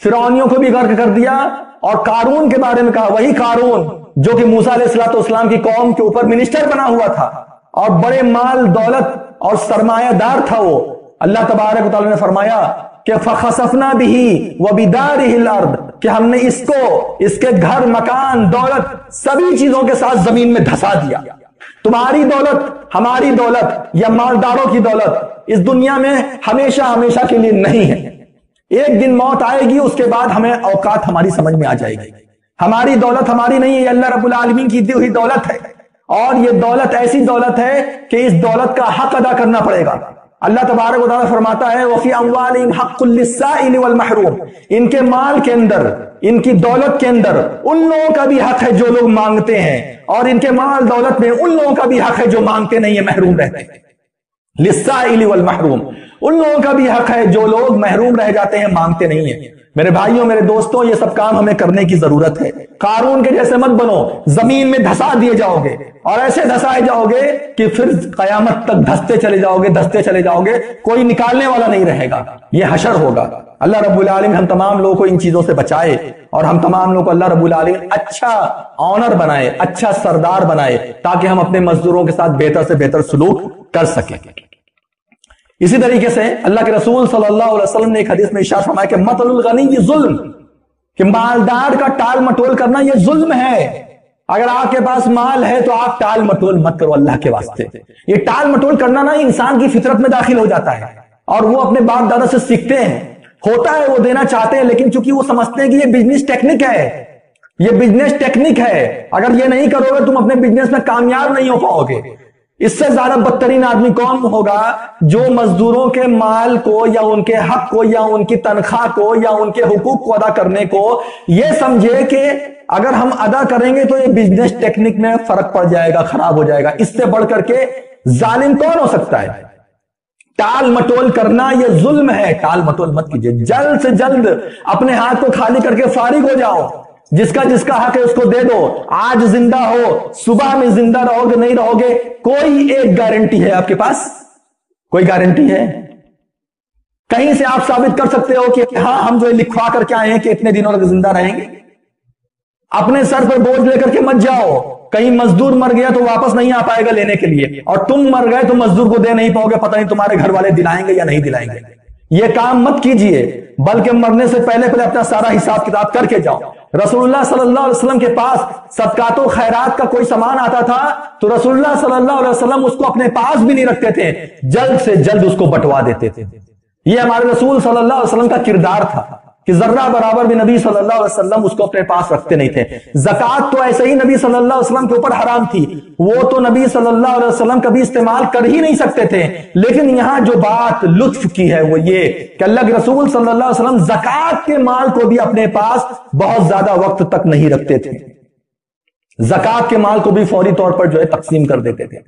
فرعونیوں کو بھی غرق کر دیا، اور قارون کے بارے میں کہا، وہی قارون جو کہ موسیٰ علیہ السلام کی قوم کے اوپر منسٹر بنا ہوا تھا، اور بڑے مال دولت اور سرمایہ دار تھا وہ۔ اللہ تبارک و تعالیٰ نے فرمایا کہ فَخَسَفْنَا بِهِ وَبِدَارِهِ الْأَرْضِ، کہ ہم نے اس کو، اس کے گھر، مکان، دولت، سبھی چیزوں کے ساتھ زمین میں دھسا دیا۔ تمہاری دولت، ہماری دولت، یا مالداروں کی دولت اس دنیا میں ہمیشہ ہمیشہ کے لیے نہیں ہے۔ ایک دن موت آئے گی، اس کے بعد ہمیں اوقات ہماری سمجھ میں آ جائے گی۔ ہماری دولت ہماری نہیں ہے، یہ اللہ رب العالمین کی دی ہوئی دولت ہے، اور یہ دولت ایسی دولت ہے کہ اس دولت کا حق ادا کرنا پڑے گا۔ اللہ تبارک و تعالیٰ فرماتا ہے وَفِي أَمْوَالِهِمْ حَقٌّ لِلسَّائِلِ وَالْمَحْرُومِ، ان کے مال کے اندر، ان کی دولت کے اندر ان لوگوں کا بھی حق ہے جو لوگ مانگتے ہیں، اور ان کے مال دولت میں ان لوگوں کا بھی حق ہے جو مانگتے نہیں ہیں، محروم رہتے ہیں۔ لِلسَّائِلِ وَالْمَحْرُومِ، ان لوگوں کا بھی حق ہے جو لوگ محروم رہ جاتے ہیں، مانگتے نہیں ہیں۔ میرے بھائیوں، میرے دوستوں، یہ سب کام ہمیں کرنے کی ضرورت ہے۔ قارون کے جیسے مت بنو، زمین میں دھسا دیے جاؤ گے، اور ایسے دھسائے جاؤ گے کہ پھر قیامت تک دھستے چلے جاؤ گے، دھستے چلے جاؤ گے، کوئی نکالنے والا نہیں رہے گا، یہ حشر ہوگا۔ اللہ رب العالمین ہم تمام لوگوں کو ان چیزوں سے بچائے، اور ہم تمام لوگوں کو اللہ رب العالمین اچھا آنر بنائے، اچھا سردار بنائے، تاکہ ہم اپنے مزدوروں کے ساتھ بہتر سے بہتر سلوک کر سکیں۔ اسی طریقے سے اللہ کے رسول صلی اللہ علیہ وسلم نے ایک حدیث میں ارشاد فرمایا کہ مثل الغنی ظلم، کہ مالدار کا ٹال مٹول کرنا یہ ظلم ہے۔ اگر آپ کے پاس مال ہے تو آپ ٹال مٹول مت کرو اللہ کے واسطے۔ یہ ٹال مٹول کرنا نا انسان کی فطرت میں داخل ہو جاتا ہے، اور وہ اپنے باپ دادا سے سیکھتے ہیں، ہوتا ہے وہ دینا چاہتے ہیں، لیکن چونکہ وہ سمجھتے ہیں کہ یہ بزنس ٹیکنک ہے، یہ بزنس ٹیکنک ہے، اگر یہ نہیں کرو گے تم اپنے بزنس میں کامیاب نہیں ہو پاؤ گے۔ اس سے زیادہ بدترین آدمی کون ہوگا جو مزدوروں کے مال کو، یا ان کے حق کو، یا ان کی تنخواہ کو، یا ان کے حقوق کو ادا کرنے کو یہ سمجھے کہ اگر ہم ادا کریں گے تو یہ بزنس ٹیکنک میں فرق پڑ جائے گا، خراب ہو جائے گا۔ اس سے بڑھ کر کے ظالم کون ہو سکتا ہے؟ ٹال مٹول کرنا یہ ظلم ہے، ٹال مٹول مت کیجیے، جلد سے جلد اپنے ہاتھ کو خالی کر کے فارغ ہو جاؤ، جس کا حق ہے اس کو دے دو۔ آج زندہ ہو، صبح میں زندہ رہو گے نہیں رہو گے، کوئی ایک گارنٹی ہے آپ کے پاس؟ کوئی گارنٹی ہے؟ کہیں سے آپ ثابت کر سکتے ہو کہ ہاں ہم جو لکھوا کر کے آئے ہیں کہ اتنے دنوں تک زندہ رہیں گے؟ اپنے سر پر بوجھ لے کر کے مت جاؤ، کہیں مزدور مر گیا تو واپس نہیں آ پائے گا لینے کے لیے، اور تم مر گئے تو مزدور کو دے نہیں پاؤ گے، پتہ نہیں تمہارے گھر والے دلائیں گے یا نہیں دلائیں گے۔ یہ کام مت کیجئے، بلکہ مرنے سے پہلے اپنا سارا حساب کتاب کر کے جاؤ۔ رسول اللہ صلی اللہ علیہ وسلم کے پاس صدقات و خیرات کا کوئی سامان آتا تھا تو رسول اللہ صلی اللہ علیہ وسلم اس کو اپنے پاس بھی نہیں رکھتے تھے، جلد سے جلد اس کو بٹوا دیتے تھے۔ یہ ہمارے رسول صلی اللہ علیہ وسلم کا کردار تھا کہ ذرہ برابر بھی نبی صلی اللہ علیہ وسلم اس کو اپنے پاس رکھتے نہیں تھے۔ زکوٰۃ تو ایسے ہی نبی صلی اللہ علیہ وسلم کے اوپر حرام تھی، وہ تو نبی صلی اللہ علیہ وسلم کبھی استعمال کر ہی نہیں سکتے تھے، لیکن یہاں جو بات لطف کی ہے وہ یہ کہ اللہ کے رسول صلی اللہ علیہ وسلم زکوٰۃ کے مال کو بھی اپنے پاس بہت زیادہ وقت تک نہیں رکھتے تھے، زکوٰۃ کے مال کو بھی فوری طور پر جو ہے تقسیم کر دیتے تھے۔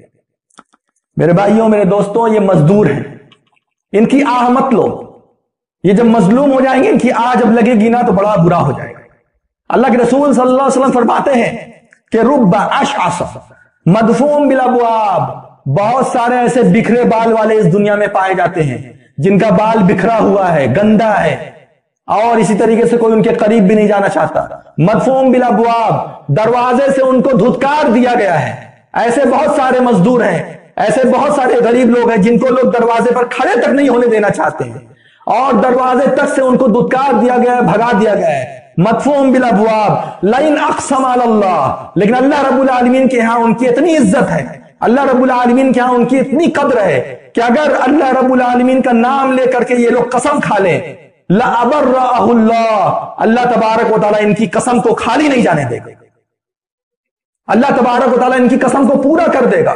میرے بھائیوں، میرے دوستوں، یہ مزدور ہیں، ان کی آہ مت لو، یہ جب مظلوم ہو جائیں گے ان کی آہ جب لگے گی نا تو بڑا برا ہو جائے گا۔ اللہ کے رسول صلی اللہ علیہ وسلم فرماتے ہیں کہ رب اشعث مدفوم بالابواب، بہت سارے ایسے بکھرے بال والے اس دنیا میں پائے جاتے ہیں جن کا بال بکھرا ہوا ہے، گندا ہے، اور اسی طریقے سے کوئی ان کے قریب بھی نہیں جانا چاہتا۔ مدفوم بالابواب، دروازے سے ان کو دھتکار دیا گیا ہے۔ ایسے بہت سارے مزدور ہیں، ایسے بہت سارے غریب لوگ ہیں جن کو لوگ دروازے پر کھڑے تک نہیں ہونے دینا چاہتے ہیں، اور دروازے تک سے ان کو دھتکار دیا گیا ہے، بھگا دیا گیا ہے۔ مدفوم بالابواب لئن اقسم علی اللہ، لیکن اللہ رب العالمین کے ہاں ان کی اتنی عزت ہے، اللہ رب العالمین کے ہاں ان کی اتنی قدر ہے کہ اگر اللہ رب العالمین کا نام لے کر کے یہ لوگ قسم کھا لیں، لَأَبَرَّأَهُ اللَّهُ، اللہ تبارک و تعالیٰ ان کی قسم کو خالی نہیں جانے دے گا، اللہ تبارک و تعالیٰ ان کی قسم کو پورا کر دے گا۔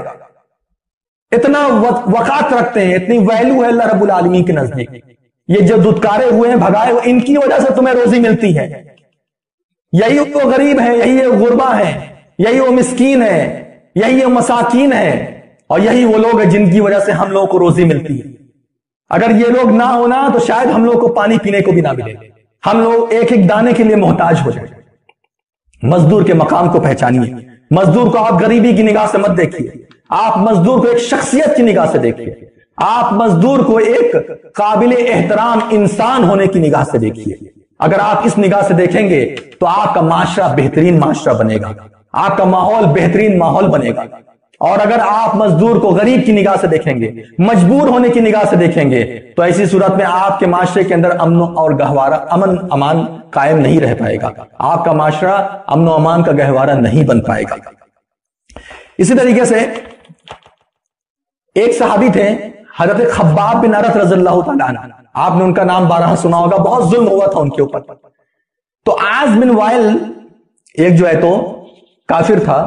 اتنا وقات رکھتے ہیں، اتنی ویلو ہے اللہ رب العالمین کے نزدیک۔ یہ جو دھتکارے ہوئے ہیں، بھگائے ہوئے، ان کی وجہ سے تمہیں روزی ملتی ہے۔ یہی وہ غریب ہیں، یہی وہ غربا ہیں، یہی وہ مسکین ہیں، یہی وہ مساکین ہیں، اور یہی وہ لوگ ہیں جن کی وجہ سے ہم لوگوں کو روزی ملتی ہے۔ اگر یہ لوگ نہ ہونا تو شاید ہم لوگ کو پانی پینے کو بھی نہ ملے، ہم لوگ ایک ایک دانے کے لیے محتاج ہو جائیں۔ مزدور کے مقام کو پہچانیے، مزدور کو آپ غریبی کی نگاہ سے مت دیکھیے، آپ مزدور کو ایک شخصیت کی نگاہ سے دیکھیے، آپ مزدور کو ایک قابل احترام انسان ہونے کی نگاہ سے دیکھیے۔ اگر آپ اس نگاہ سے دیکھیں گے تو آپ کا معاشرہ بہترین معاشرہ بنے گا، آپ کا ماحول بہترین ماحول بنے گا۔ اور اگر آپ مزدور کو غریب کی نگاہ سے دیکھیں گے، مجبور ہونے کی نگاہ سے دیکھیں گے، تو ایسی صورت میں آپ کے معاشرے کے اندر امن اور گہوارہ، امن امان قائم نہیں رہ پائے گا، آپ کا معاشرہ امن و امان کا گہوارہ نہیں بن پائے گا۔ اسی طریقے سے ایک صحابی تھے حضرت خباب بن ارت رضی اللہ تعالیٰ عنہ، آپ نے ان کا نام بارہا سنا ہوگا، بہت ظلم ہوا تھا ان کے اوپر۔ تو عاص بن وائل ایک جو ہے تو کافر تھا،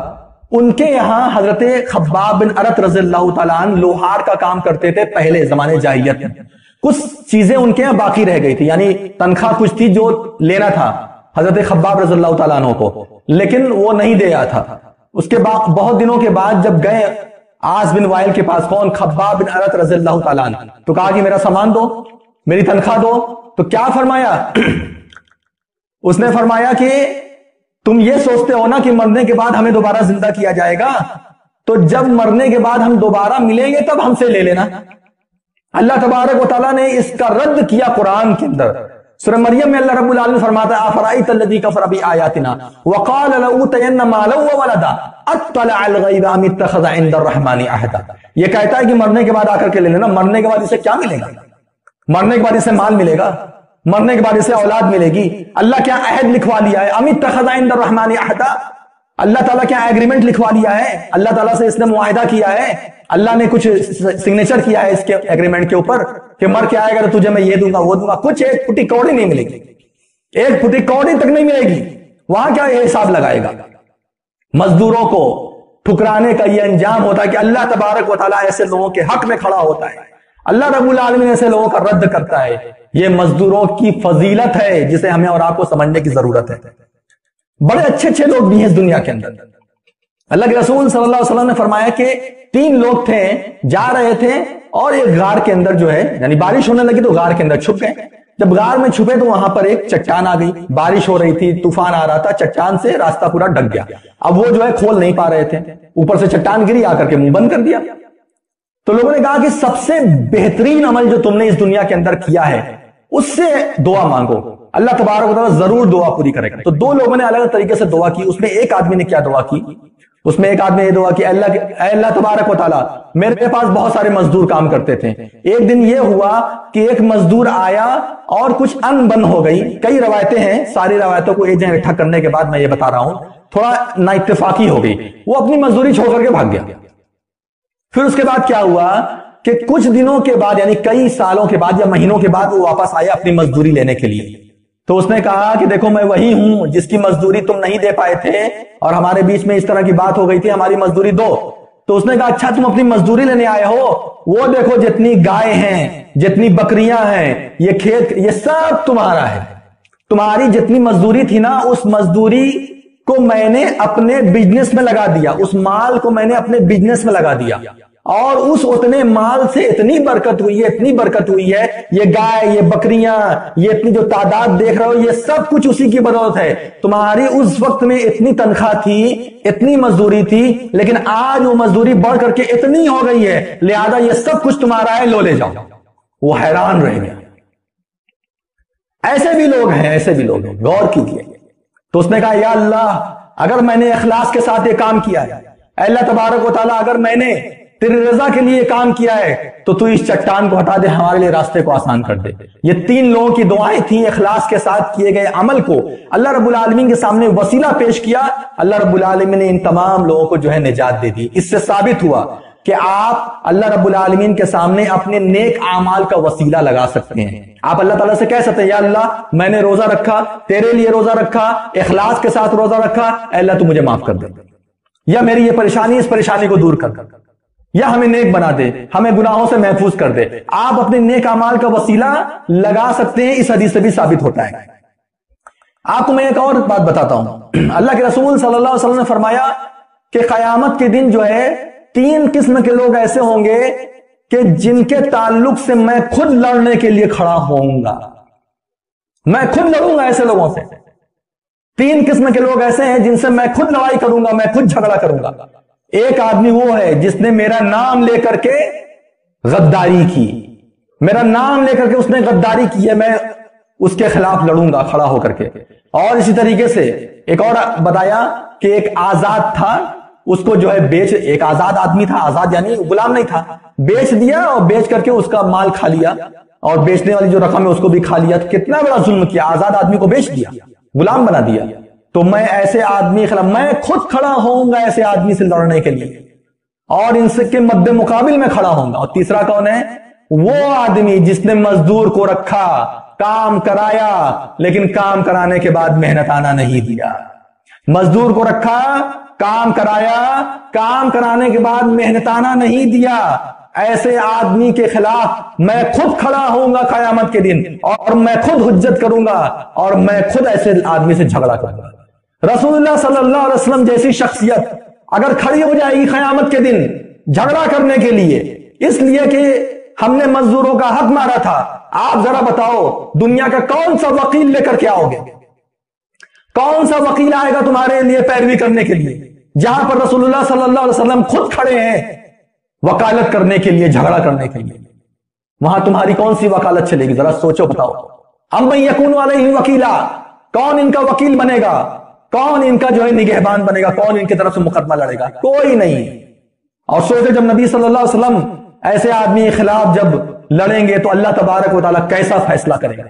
ان کے یہاں حضرت خباب بن ارت رضی اللہ تعالیٰ عنہ لوہار کا کام کرتے تھے پہلے زمانے جاہلیت میں۔ کچھ چیزیں ان کے یہاں باقی رہ گئی تھی، یعنی تنخواہ کچھ تھی جو لینا تھا حضرت خباب رضی اللہ تعالیٰ عنہ کو، لیکن وہ نہیں دیا تھا۔ اس کے بعد بہت دنوں کے بعد جب گئے عاص بن وائل کے پاس، کون؟ خباب بن ارت رضی اللہ تعالیٰ عنہ، تو کہا کہ میرا سامان دو، میری تنخواہ دو۔ تو کیا فرمایا؟ اس نے فرمایا کہ تم یہ سوچتے ہو نا کہ مرنے کے بعد ہمیں دوبارہ زندہ کیا جائے گا، تو جب مرنے کے بعد ہم دوبارہ ملیں گے تب ہم سے لے لینا۔ اللہ تبارک و تعالیٰ نے اس کا رد کیا قرآن کے اندر۔ سورہ مریم میں اللہ رب العالمین فرماتا ہے افرائیت الذی کفر بآیاتنا وقال لأوتین مالا وولدا اطلع الغیب ام اتخذ عند الرحمن عہدا۔ یہ کہتا ہے کہ مرنے کے بعد آ کر کے لے لینا، مرنے کے بعد اسے کیا ملے گا؟ مرنے کے بعد اسے مال ملے گا، مرنے کے بعد اسے اولاد ملے گی۔ اللہ کیا عہد لکھوا لیا ہے؟ ام اتخذ عند الرحمن عہدا، اللہ تعالیٰ کیا ایگریمنٹ لکھوا لیا ہے؟ اللہ تعالیٰ سے اس نے معاہدہ کیا ہے، اللہ نے کچھ سگنیچر کیا ہے اس کے ایگریمنٹ کے اوپر کہ مر کے آئے گا تو تجھے میں یہ دوں گا وہ دوں گا؟ کچھ ایک پھٹی کوڑی نہیں ملے گی، ایک پھٹی کوڑی تک نہیں ملے گی۔ وہاں کیا یہ حساب لگائے گا؟ مزدوروں کو ٹھکرانے کا یہ انجام ہوتا ہے کہ اللہ تبارک و تعالیٰ ایسے لوگوں کے حق میں کھڑا ہوتا ہے، اللہ رب العالمین ایسے لوگوں کا رد کرتا ہے۔ یہ مزدوروں کی فضیلت ہے جسے ہمیں اور آپ کو سمجھنے کی ضرورت ہے۔ بڑے اچھے اچھے لوگ بھی ہیں اس دنیا کے اندر۔ اللہ کے رسول صلی اللہ علیہ وسلم نے فرمایا کہ 3 لوگ تھے، جا رہے تھے اور ایک غار کے اندر جو ہے، یعنی بارش ہونے لگی تو غار کے اندر چھپ گئے۔ جب غار میں چھپے تو وہاں پر ایک چٹان آ گئی، بارش ہو رہی تھی، طوفان آ رہا تھا، چٹان سے راستہ پورا ڈک گیا۔ اب وہ جو ہے کھول نہیں پا رہے تھے، اوپر سے چٹان گری، آ کر کے منہ بند کر دیا۔ تو لوگوں نے کہا کہ سب سے بہترین عمل جو تم نے اس دنیا کے اندر کیا ہے اس سے دعا مانگو، اللہ تبارک و تعالیٰ ضرور دعا پوری کرے گا۔ تو 2 لوگوں نے الگ طریقے سے دعا کی۔ اس میں ایک آدمی نے کیا دعا کی؟ اس میں ایک آدمی نے یہ دعا کی، اے اللہ تبارک و تعالیٰ، میرے پاس بہت سارے مزدور کام کرتے تھے، ایک دن یہ ہوا کہ ایک مزدور آیا اور کچھ ان بن ہو گئی۔ کئی روایتیں ہیں، ساری روایتوں کو ایک جگہ اکٹھا کرنے کے بعد میں یہ بتا رہا ہوں، تھوڑا نا اتفاقی ہو گئی، وہ اپنی مزدوری چھوڑ کر کے بھاگ گیا۔ پھر اس کے بعد کیا ہوا کہ کچھ دنوں کے بعد، یعنی کئی سالوں کے بعد یا مہینوں کے بعد، وہ واپس آیا اپنی مزدوری لینے کے لیے۔ تو اس نے کہا کہ دیکھو میں وہی ہوں جس کی مزدوری تم نہیں دے پائے تھے، اور ہمارے بیچ میں اس طرح کی بات ہو گئی تھی، ہماری مزدوری دو۔ تو اس نے کہا اچھا تم اپنی مزدوری لینے آئے ہو، وہ دیکھو جتنی گائے ہیں، جتنی بکریاں ہیں، یہ کھیت، یہ سب تمہارا ہے۔ تمہاری جتنی مزدوری تھی نا، اس مزدوری کو میں نے اپنے بزنس میں لگا دیا، اس مال کو میں نے اپنے بزنس میں لگا دیا، اور اس اتنے مال سے اتنی برکت ہوئی ہے، اتنی برکت ہوئی ہے، یہ گائے، یہ بکریاں، یہ اتنی جو تعداد دیکھ رہے ہو، یہ سب کچھ اسی کی بدولت ہے۔ تمہاری اس وقت میں اتنی تنخواہ تھی، اتنی مزدوری تھی، لیکن آج وہ مزدوری بڑھ کر کے اتنی ہو گئی ہے، لہذا یہ سب کچھ تمہارا ہے، لو لے جاؤ۔ وہ حیران رہ گیا۔ ایسے بھی لوگ ہیں، ایسے بھی لوگ ہیں، غور کیجیے۔ تو اس نے کہا یا اللہ، اگر میں نے اخلاص کے ساتھ یہ کام کیا ہے، اے اللہ تبارک و تعالیٰ، اگر میں نے تیری رضا کے لیے کام کیا ہے تو تو اس چٹان کو ہٹا دے، ہمارے لیے راستے کو آسان کر دے۔ یہ تین لوگوں کی دعائیں تھیں، اخلاص کے ساتھ کیے گئے عمل کو اللہ رب العالمین کے سامنے وسیلہ پیش کیا، اللہ رب العالمین نے ان تمام لوگوں کو جو ہے نجات دے دی۔ اس سے ثابت ہوا کہ آپ اللہ رب العالمین کے سامنے اپنے نیک اعمال کا وسیلہ لگا سکتے ہیں۔ آپ اللہ تعالیٰ سے کہہ سکتے ہیں یا اللہ، میں نے روزہ رکھا، تیرے لیے روزہ رکھا، اخلاص کے ساتھ روزہ رکھا، اے اللہ تو مجھے معاف کر دے، یا میری یہ پریشانی، اس پریشانی کو دور کر دے، یا ہمیں نیک بنا دے، ہمیں گناہوں سے محفوظ کر دے۔ آپ اپنے نیک اعمال کا وسیلہ لگا سکتے ہیں، اس حدیث سے بھی ثابت ہوتا ہے۔ آپ کو میں ایک اور بات بتاتا ہوں۔ اللہ کے رسول صلی اللہ علیہ وسلم نے فرمایا کہ قیامت کے دن جو ہے تین قسم کے لوگ ایسے ہوں گے کہ جن کے تعلق سے میں خود لڑنے کے لیے کھڑا ہوں گا، میں خود لڑوں گا ایسے لوگوں سے۔ تین قسم کے لوگ ایسے ہیں جن سے میں خود لڑائی کروں گا، میں خود جھگڑا کروں گا۔ ایک آدمی وہ ہے جس نے میرا نام لے کر کے غداری کی، میرا نام لے کر کے اس نے غداری کی ہے، میں اس کے خلاف لڑوں گا کھڑا ہو کر کے۔ اور اسی طریقے سے ایک اور بتایا کہ ایک آزاد تھا، اس کو جو ہے ایک آزاد آدمی تھا، آزاد یعنی غلام نہیں تھا، بیچ دیا اور بیچ کر کے اس کا مال کھا لیا، اور بیچنے والی جو رقم ہے اس کو بھی کھا لیا۔ تو کتنا بڑا ظلم کیا، آزاد آدمی کو بیچ دیا، غلام بنا دیا۔ تو میں ایسے آدمی خلاف میں خود کھڑا ہوں گا ایسے آدمی سے لڑنے کے لیے، اور ان سے کے مد مقابل میں کھڑا ہوں گا۔ اور تیسرا کون ہے؟ وہ آدمی جس نے مزدور کو رکھا، کام کرایا، لیکن کام کرانے کے بعد محنتانہ نہیں دیا۔ مزدور کو رکھا، کام کرایا، کام کرانے کے بعد محنتانہ نہیں دیا، ایسے آدمی کے خلاف میں خود کھڑا ہوں گا قیامت کے دن، اور میں خود حجت کروں گا، اور میں خود ایسے آدمی سے جھگڑا کروں گا۔ رسول اللہ صلی اللہ علیہ وسلم جیسی شخصیت اگر کھڑی ہو جائے گی قیامت کے دن جھگڑا کرنے کے لیے، اس لیے کہ ہم نے مزدوروں کا حق مارا تھا، آپ ذرا بتاؤ دنیا کا کون سا وکیل لے کر کے آؤ گے؟ کون سا وکیل آئے گا تمہارے لیے پیروی کرنے کے لیے، جہاں پر رسول اللہ صلی اللہ علیہ وسلم خود کھڑے ہیں وکالت کرنے کے لیے، جھگڑا کرنے کے لیے؟ وہاں تمہاری کون سی وکالت چلے گی؟ ذرا سوچو، بتاؤ۔ ام من یکون علیہ وکیلا، کون ان کا وکیل بنے گا؟ کون ان کا جو ہے نگہبان بنے گا؟ کون ان کی طرف سے مقدمہ لڑے گا؟ کوئی نہیں۔ اور سوچے جب نبی صلی اللہ علیہ وسلم ایسے آدمی کے خلاف جب لڑیں گے تو اللہ تبارک و تعالیٰ کیسا فیصلہ کرے گا؟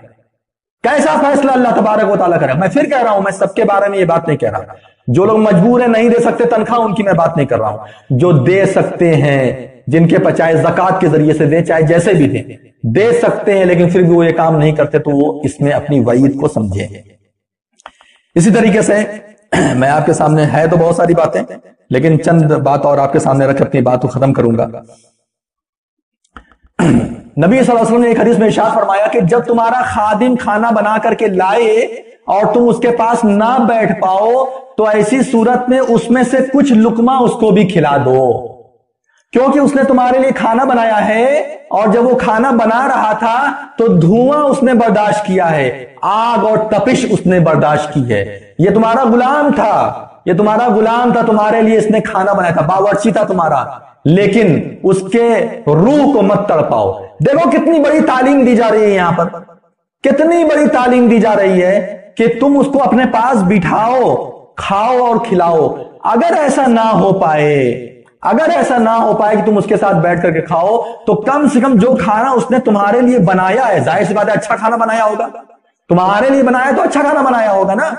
کیسا فیصلہ اللہ تبارک و تعالیٰ کرے گا؟ میں پھر کہہ رہا ہوں، میں سب کے بارے میں یہ بات نہیں کہہ رہا۔ جو لوگ مجبور ہیں، نہیں دے سکتے تنخواہ، ان کی میں بات نہیں کر رہا ہوں۔ جو دے سکتے ہیں، جن کے چاہے زکوٰۃ کے ذریعے سے دیں، چاہے جیسے بھی دیں، دے سکتے ہیں لیکن پھر بھی وہ یہ کام نہیں کرتے، تو وہ اس میں اپنی وعید کو سمجھیں۔ اسی طریقے سے میں آپ کے سامنے ہے تو بہت ساری باتیں، لیکن چند بات اور آپ کے سامنے رکھ اپنی بات کو ختم کروں گا۔ نبی صلی اللہ علیہ وسلم نے ایک حدیث میں ارشاد فرمایا کہ جب تمہارا خادم کھانا بنا کر کے لائے اور تم اس کے پاس نہ بیٹھ پاؤ تو ایسی صورت میں اس میں سے کچھ لقمہ اس کو بھی کھلا دو، کیونکہ اس نے تمہارے لیے کھانا بنایا ہے، اور جب وہ کھانا بنا رہا تھا تو دھواں اس نے برداشت کیا ہے، آگ اور تپش اس نے برداشت کی ہے۔ یہ تمہارا غلام تھا، یہ تمہارا غلام تھا، تمہارے لیے اس نے کھانا بنایا تھا، باورچی تھا تمہارا، لیکن اس کے روح کو مت تڑپاؤ۔ دیکھو کتنی بڑی تعلیم دی جا رہی ہے یہاں پر، کتنی بڑی تعلیم دی جا رہی ہے کہ تم اس کو اپنے پاس بٹھاؤ، کھاؤ اور کھلاؤ۔ اگر ایسا نہ ہو پائے، اگر ایسا نہ ہو پائے کہ تم اس کے ساتھ بیٹھ کر کے کھاؤ، تو کم سے کم جو کھانا اس نے تمہارے لیے بنایا ہے، ظاہر سی بات ہے اچھا کھانا بنایا ہوگا، تمہارے لیے بنایا تو اچھا کھانا بنایا ہوگا نا،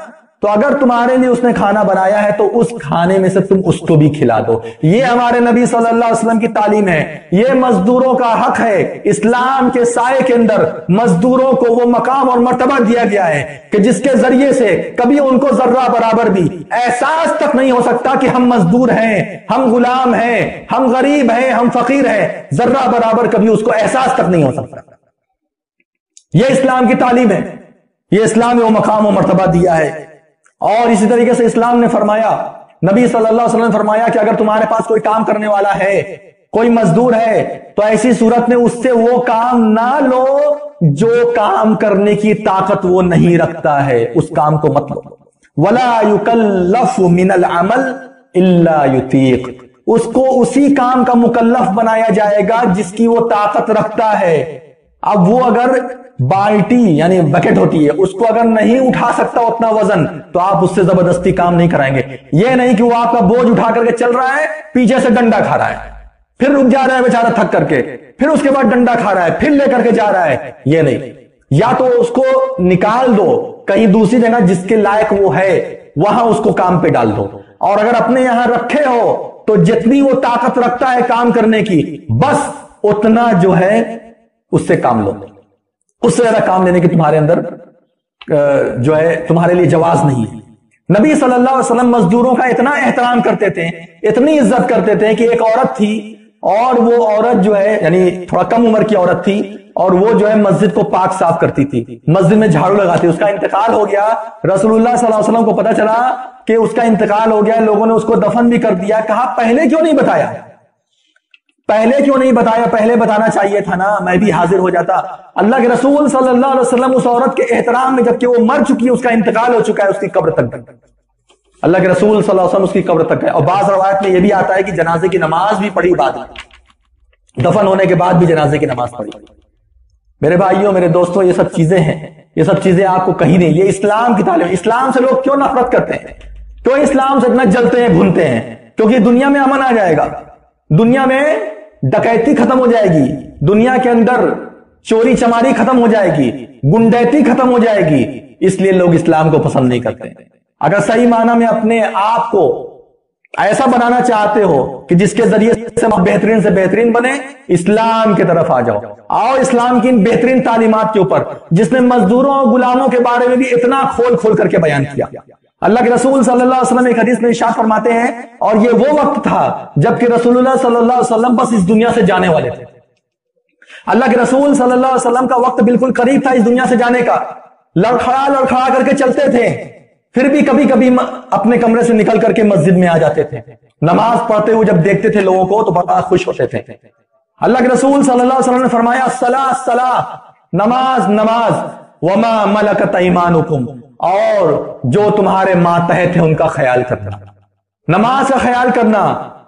تو اگر تمہارے لیے اس نے کھانا بنایا ہے تو اس کھانے میں سے تم اس کو بھی کھلا دو۔ یہ ہمارے نبی صلی اللہ علیہ وسلم کی تعلیم ہے، یہ مزدوروں کا حق ہے۔ اسلام کے سائے کے اندر مزدوروں کو وہ مقام اور مرتبہ دیا گیا ہے کہ جس کے ذریعے سے کبھی ان کو ذرہ برابر بھی احساس تک نہیں ہو سکتا کہ ہم مزدور ہیں، ہم غلام ہیں، ہم غریب ہیں، ہم فقیر ہیں، ذرہ برابر کبھی اس کو احساس تک نہیں ہو سکتا۔ یہ اسلام کی تعلیم ہے، یہ اسلام نے وہ مقام و مرتبہ دیا ہے۔ اور اسی طریقے سے اسلام نے فرمایا، نبی صلی اللہ علیہ وسلم نے فرمایا کہ اگر تمہارے پاس کوئی کام کرنے والا ہے، کوئی مزدور ہے تو ایسی صورت میں اس سے وہ کام نہ لو جو کام کرنے کی طاقت وہ نہیں رکھتا ہے، اس کام کو مت لو۔ وَلَا يُكَلَّفُ مِنَ الْعَمَلِ إِلَّا يُطِيقُ، اس کو اسی کام کا مکلف بنایا جائے گا جس کی وہ طاقت رکھتا ہے۔ اب وہ اگر بالٹی یعنی بکٹ ہوتی ہے، اس کو اگر نہیں اٹھا سکتا اتنا وزن تو آپ اس سے زبردستی کام نہیں کرائیں گے۔ یہ نہیں کہ وہ آپ کا بوجھ اٹھا کر کے چل رہا ہے، پیچھے سے ڈنڈا کھا رہا ہے، پھر رک جا رہا ہے بیچارہ تھک کر کے، پھر اس کے بعد ڈنڈا کھا رہا ہے، پھر لے کر کے جا رہا ہے۔ یہ نہیں، یا تو اس کو نکال دو کہیں دوسری جگہ جس کے لائق وہ ہے، وہاں اس کو کام پہ ڈال دو، اور اگر اپنے یہاں رکھے ہو تو جتنی وہ طاقت رکھتا ہے کام کرنے کی بس اتنا جو ہے اس سے کام لو، اس سے زیادہ کام لینے کی تمہارے اندر جو ہے تمہارے لیے جواز نہیں ہے۔ نبی صلی اللہ علیہ وسلم مزدوروں کا اتنا احترام کرتے تھے، اتنی عزت کرتے تھے کہ ایک عورت تھی، اور وہ عورت جو ہے یعنی تھوڑا کم عمر کی عورت تھی، اور وہ جو ہے مسجد کو پاک صاف کرتی تھی، مسجد میں جھاڑو لگاتی، اس کا انتقال ہو گیا۔ رسول اللہ صلی اللہ علیہ وسلم کو پتا چلا کہ اس کا انتقال ہو گیا، لوگوں نے اس کو دفن بھی کر دیا۔ کہا پہلے کیوں نہیں بتایا، پہلے کیوں نہیں بتایا، پہلے بتانا چاہیے تھا نا، میں بھی حاضر ہو جاتا۔ اللہ کے رسول صلی اللہ علیہ وسلم اس عورت کے احترام میں، جبکہ وہ مر چکی ہے، اس کا انتقال ہو چکا ہے، اس کی قبر تک گئے، اللہ کے رسول صلی اللہ علیہ وسلم اس کی قبر تک گئے۔ اور بعض روایت میں یہ بھی آتا ہے کہ جنازے کی نماز بھی پڑھی، بعد میں دفن ہونے کے بعد بھی جنازے کی نماز پڑھی۔ میرے بھائیوں، میرے دوستوں، یہ سب چیزیں ہیں، یہ سب چیزیں آپ کو کہیں نہیں، یہ اسلام کی تعلیم۔ اسلام سے لوگ کیوں نفرت کرتے ہیں، کیوں اسلام سے اتنا جلتے ہیں، بھونتے ہیں؟ کیونکہ دنیا میں امن آ جائے گا، دنیا میں ڈکیتی ختم ہو جائے گی، دنیا کے اندر چوری چماری ختم ہو جائے گی، گنڈیتی ختم ہو جائے گی، اس لیے لوگ اسلام کو پسند نہیں کرتے۔ اگر صحیح معنی میں اپنے آپ کو ایسا بنانا چاہتے ہو کہ جس کے ذریعے سے بہترین سے بہترین بنے، اسلام کی طرف آ جاؤ، آؤ اسلام کی ان بہترین تعلیمات کے اوپر، جس نے مزدوروں اور غلاموں کے بارے میں بھی اتنا کھول کھول کر کے بیان کیا۔ اللہ کے رسول صلی اللہ علیہ وسلم ایک حدیث میں ارشاد فرماتے ہیں، اور یہ وہ وقت تھا جبکہ رسول اللہ صلی اللہ علیہ وسلم بس اس دنیا سے جانے والے تھے۔ اللہ کے رسول صلی اللہ علیہ وسلم کا وقت بالکل قریب تھا اس دنیا سے جانے کا، لڑکھڑا لڑکھڑا کر کے چلتے تھے، پھر بھی کبھی کبھی اپنے کمرے سے نکل کر کے مسجد میں آ جاتے تھے، نماز پڑھتے ہوئے جب دیکھتے تھے لوگوں کو تو بڑا خوش ہوتے تھے۔ اللہ کے رسول صلی اللہ علیہ وسلم نے فرمایا، الصلاۃ الصلاۃ، نماز نماز، وما ملکت ایمانکم، اور جو تمہارے ماتحت ہیں ان کا خیال کرنا، نماز کا خیال کرنا،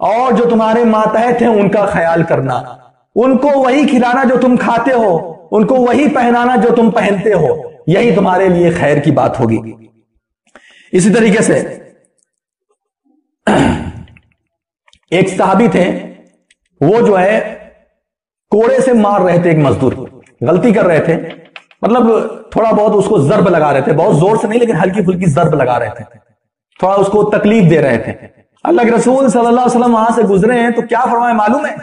اور جو تمہارے ماتحت ہیں ان کا خیال کرنا، ان کو وہی کھلانا جو تم کھاتے ہو، ان کو وہی پہنانا جو تم پہنتے ہو، یہی تمہارے لیے خیر کی بات ہوگی۔ اسی طریقے سے ایک صحابی تھے، وہ جو ہے کوڑے سے مار رہے تھے ایک مزدور، غلطی کر رہے تھے، مطلب تھوڑا بہت اس کو ضرب لگا رہے تھے، بہت زور سے نہیں لیکن ہلکی پھلکی ضرب لگا رہے تھے، تھوڑا اس کو تکلیف دے رہے تھے۔ اللہ کے رسول صلی اللہ علیہ وسلم وہاں سے گزرے ہیں تو کیا فرمایا معلوم ہے؟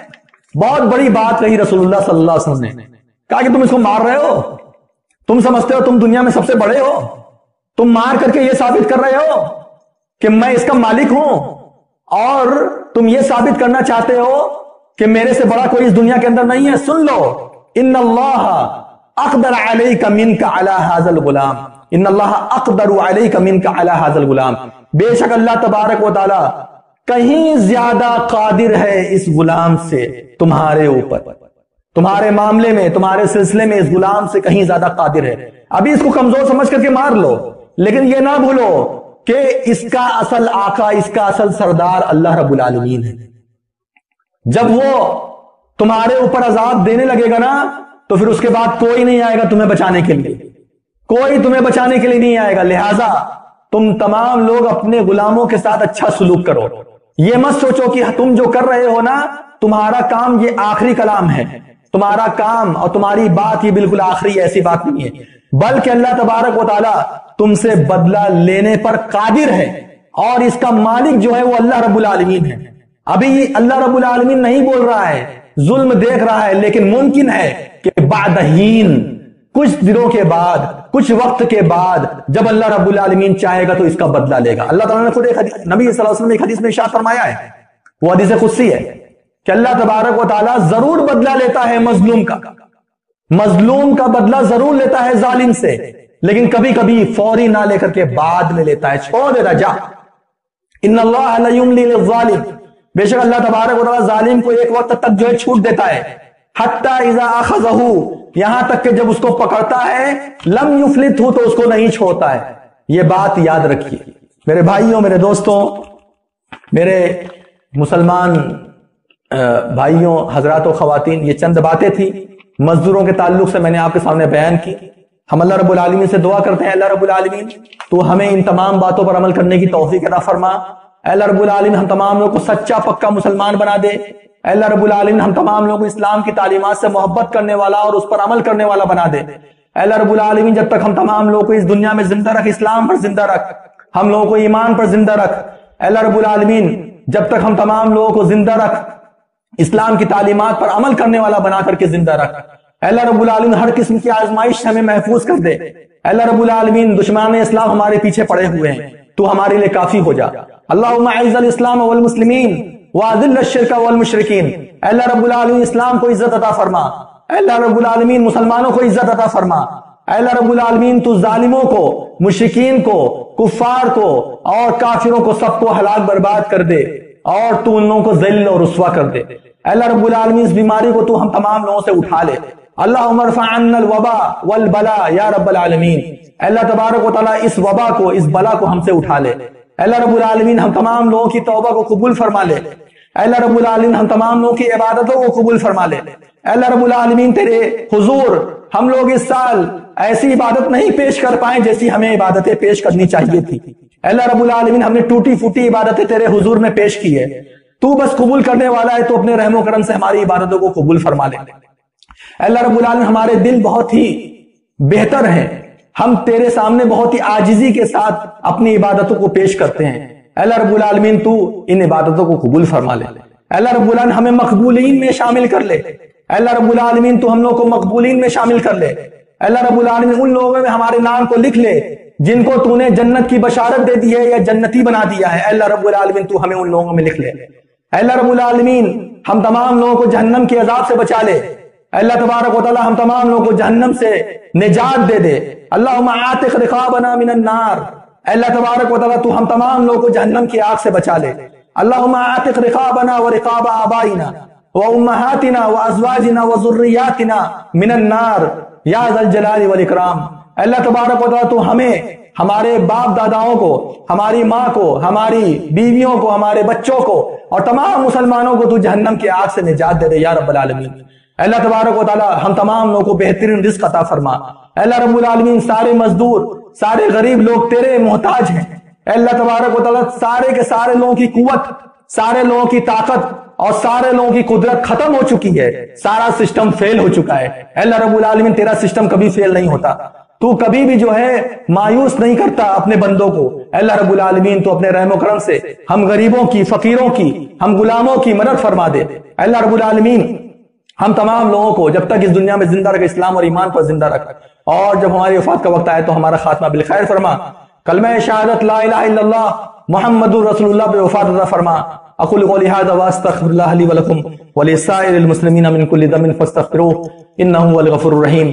بہت بڑی بات کہی رسول اللہ صلی اللہ علیہ وسلم نے، کہا کہ تم اس کو مار رہے ہو، تم سمجھتے ہو تم دنیا میں سب سے بڑے ہو، تم مار کر کے یہ ثابت کر رہے ہو کہ میں اس کا مالک ہوں، اور تم یہ ثابت کرنا چاہتے ہو کہ میرے سے بڑا کوئی اس دنیا کے اندر نہیں ہے۔ سن لو، ان اللہ اقدر علیک منک علی ھذا الغلام، ان اللہ اقدر علیک منک علی ھذا الغلام، بے شک اللہ تبارک و تعالی کہیں زیادہ قادر ہے اس غلام سے تمہارے اوپر، تمہارے معاملے میں، تمہارے سلسلے میں اس غلام سے کہیں زیادہ قادر ہے۔ ابھی اس کو کمزور سمجھ کر کے مار لو، لیکن یہ نہ بھولو کہ اس کا اصل آقا، اس کا اصل سردار اللہ رب العالمین ہے۔ جب وہ تمہارے اوپر عذاب دینے لگے گا نا تو پھر اس کے بعد کوئی نہیں آئے گا تمہیں بچانے کے لیے، کوئی تمہیں بچانے کے لیے نہیں آئے گا۔ لہٰذا تم تمام لوگ اپنے غلاموں کے ساتھ اچھا سلوک کرو، یہ مت سوچو کہ تم جو کر رہے ہو نا تمہارا کام یہ آخری کلام ہے، تمہارا کام اور تمہاری بات یہ بالکل آخری، ایسی بات نہیں ہے، بلکہ اللہ تبارک و تعالی تم سے بدلہ لینے پر قادر ہے، اور اس کا مالک جو ہے وہ اللہ رب العالمین ہے۔ ابھی اللہ رب العالمین نہیں بول رہا ہے، ظلم دیکھ رہا ہے، لیکن ممکن ہے کہ بعد حین، کچھ دنوں کے بعد، کچھ وقت کے بعد جب اللہ رب العالمین چاہے گا تو اس کا بدلہ لے گا۔ اللہ تعالیٰ نے خود نبی صلی اللہ علیہ وسلم ایک حدیث میں ارشاد فرمایا ہے، وہ حدیث قدسی ہے کہ اللہ تبارک و تعالیٰ ضرور بدلہ لیتا ہے مظلوم کا، مظلوم کا بدلہ ضرور لیتا ہے ظالم سے، لیکن کبھی کبھی فوری نہ لے کر کے بعد میں لیتا ہے، چھوڑ دیتا، جا، ان اللہ لا یملی للظالم، بے شک اللہ تبارک و تعالیٰ ظالم کو ایک وقت تک جو ہے چھوٹ دیتا ہے، حتی اذا اخذہ، یہاں تک کہ جب اس کو پکڑتا ہے، لم یفلتہ، تو اس کو نہیں چھوڑتا ہے۔ یہ بات یاد رکھیے میرے بھائیوں، میرے دوستوں، میرے مسلمان بھائیوں، حضرات و خواتین، یہ چند باتیں تھی مزدوروں کے تعلق سے میں نے آپ کے سامنے بیان کی۔ ہم اللہ رب العالمین سے دعا کرتے ہیں، اللہ رب العالمین تو ہمیں ان تمام باتوں پر عمل کرنے کی توفیق عطا فرما۔ اللہ رب العالمین ہم تمام لوگوں کو سچا پکا مسلمان بنا دے۔ اللہ رب العالمین ہم تمام لوگوں کو اسلام کی تعلیمات سے محبت کرنے والا اور اس پر عمل کرنے والا بنا دے۔ اللہ رب العالمین جب تک ہم تمام لوگوں کو اس دنیا میں زندہ رکھ، اسلام پر زندہ رکھ، ہم لوگوں کو ایمان پر زندہ رکھ۔ اللہ رب العالمین جب تک ہم تمام لوگوں کو زندہ رکھ، اسلام کی تعلیمات پر عمل کرنے والا بنا کر کے زندہ رکھ۔ اللہ رب العالمین ہر قسم کی آزمائش سے ہمیں محفوظ کر دے۔ اللہ رب العالمین دشمنان اسلام ہمارے پیچھے پڑے ہوئے ہیں، تو ہمارے لیے کافی ہو جا۔ اللہم اعز الاسلام والمسلمین واذل الشرک والمشرکین۔ اللہ رب العالمین اسلام کو عزت عطا فرما، اللہ رب العالمین مسلمانوں کو عزت عطا فرما۔ اللہ رب العالمین تو ظالموں کو، مشرکین کو، کفار کو اور کافروں کو سب کو ہلاک برباد کر دے، اور تو ان لوگوں کو ذلیل اور رسوا کر دے۔ اللہ رب العالمین اس بیماری کو تو ہم تمام لوگوں سے اٹھا لے۔ اللہم ارفع عنا الوباء والبلاء یا رب العالمین۔ اللہ تبارک و تعالیٰ اس وبا کو، اس بلا کو ہم سے اٹھا لے۔ اللہ رب العالمین ہم تمام لوگوں کی توبہ کو قبول فرما لے۔ اللہ رب العالمین ہم تمام لوگوں کی عبادتوں کو قبول فرما لے۔ اللہ رب العالمین تیرے حضور ہم لوگ اس سال ایسی عبادت نہیں پیش کر پائے جیسی ہمیں عبادتیں پیش کرنی چاہیے تھی۔ اللہ رب العالمین ہم نے ٹوٹی پھوٹی عبادتیں تیرے حضور میں پیش کی ہے، تو بس قبول کرنے والا ہے، تو اپنے رحم و کرم سے ہماری عبادتوں کو قبول فرما لے۔ اللہ رب العالمین ہمارے دل بہت ہی بہتر ہیں، ہم تیرے سامنے بہت ہی عاجزی کے ساتھ اپنی عبادتوں کو پیش کرتے ہیں۔ اللہ رب العالمین تو ان عبادتوں کو قبول فرما لے۔ اللہ رب العالمین ہمیں مقبولین میں شامل کر لے۔ اللہ رب العالمین تو ہم لوگ کو مقبولین میں شامل کر لے۔ اللہ رب العالمین ان لوگوں میں ہمارے نام کو لکھ لے جن کو تو نے جنت کی بشارت دے دی ہے یا جنتی بنا دیا ہے۔ اللہ رب العالمین تو ہمیں ان لوگوں میں لکھ لے۔ اللہ رب العالمین ہم تمام لوگوں کو جہنم کے عذاب سے بچا لے۔ اللہ تبارک و تعالی ہم تمام لوگوں کو جہنم سے نجات دے دے۔ اللہم عاتق رقابنا من النار۔ اللہ تبارک و تعالی تو ہم تمام لوگوں کو جہنم کی آگ سے بچا لے۔ اللہم عاتق رقابنا ورقاب آبائنا وامہاتنا وازواجنا وذریاتنا من النار یا ذا الجلال والاکرام۔ اللہ تبارک و تعالی تو ہمیں، ہمارے باپ داداؤں کو، ہماری ماں کو، ہماری بیویوں کو، ہمارے بچوں کو اور تمام مسلمانوں کو تو جہنم کی آگ سے نجات دے دے یا رب العالمین۔ اللہ تبارک و تعالی ہم تمام لوگوں کو بہترین رزق عطا فرما۔ اللہ رب العالمین سارے مزدور، سارے غریب لوگ تیرے محتاج ہیں۔ اللہ تبارک و تعالی سارے کے سارے لوگوں کی قوت، سارے لوگوں کی طاقت اور سارے لوگوں کی قدرت ختم ہو چکی ہے، سارا سسٹم فیل ہو چکا ہے۔ اللہ رب العالمین تیرا سسٹم کبھی فیل نہیں ہوتا، تو کبھی بھی جو ہے مایوس نہیں کرتا اپنے بندوں کو۔ اللہ رب العالمین تو اپنے رحم و کرم سے ہم غریبوں کی، فقیروں کی، ہم غلاموں کی مدد فرما دے۔ اللہ رب العالمین ہم تمام لوگوں کو جب تک اس دنیا میں زندہ رکھ، اسلام اور ایمان پر زندہ رکھ، اور جب ہماری وفات کا وقت آئے تو ہمارا خاتمہ بالخیر فرما۔ کلمہ شہادت لا الہ الا اللہ محمد رسول اللہ پہ وفات عطا فرما۔ اقول قولی ھذا واستغفر اللہ لی ولکم ولسائر المسلمین من کل ذنب فاستغفروہ انہ هو الغفور الرحیم۔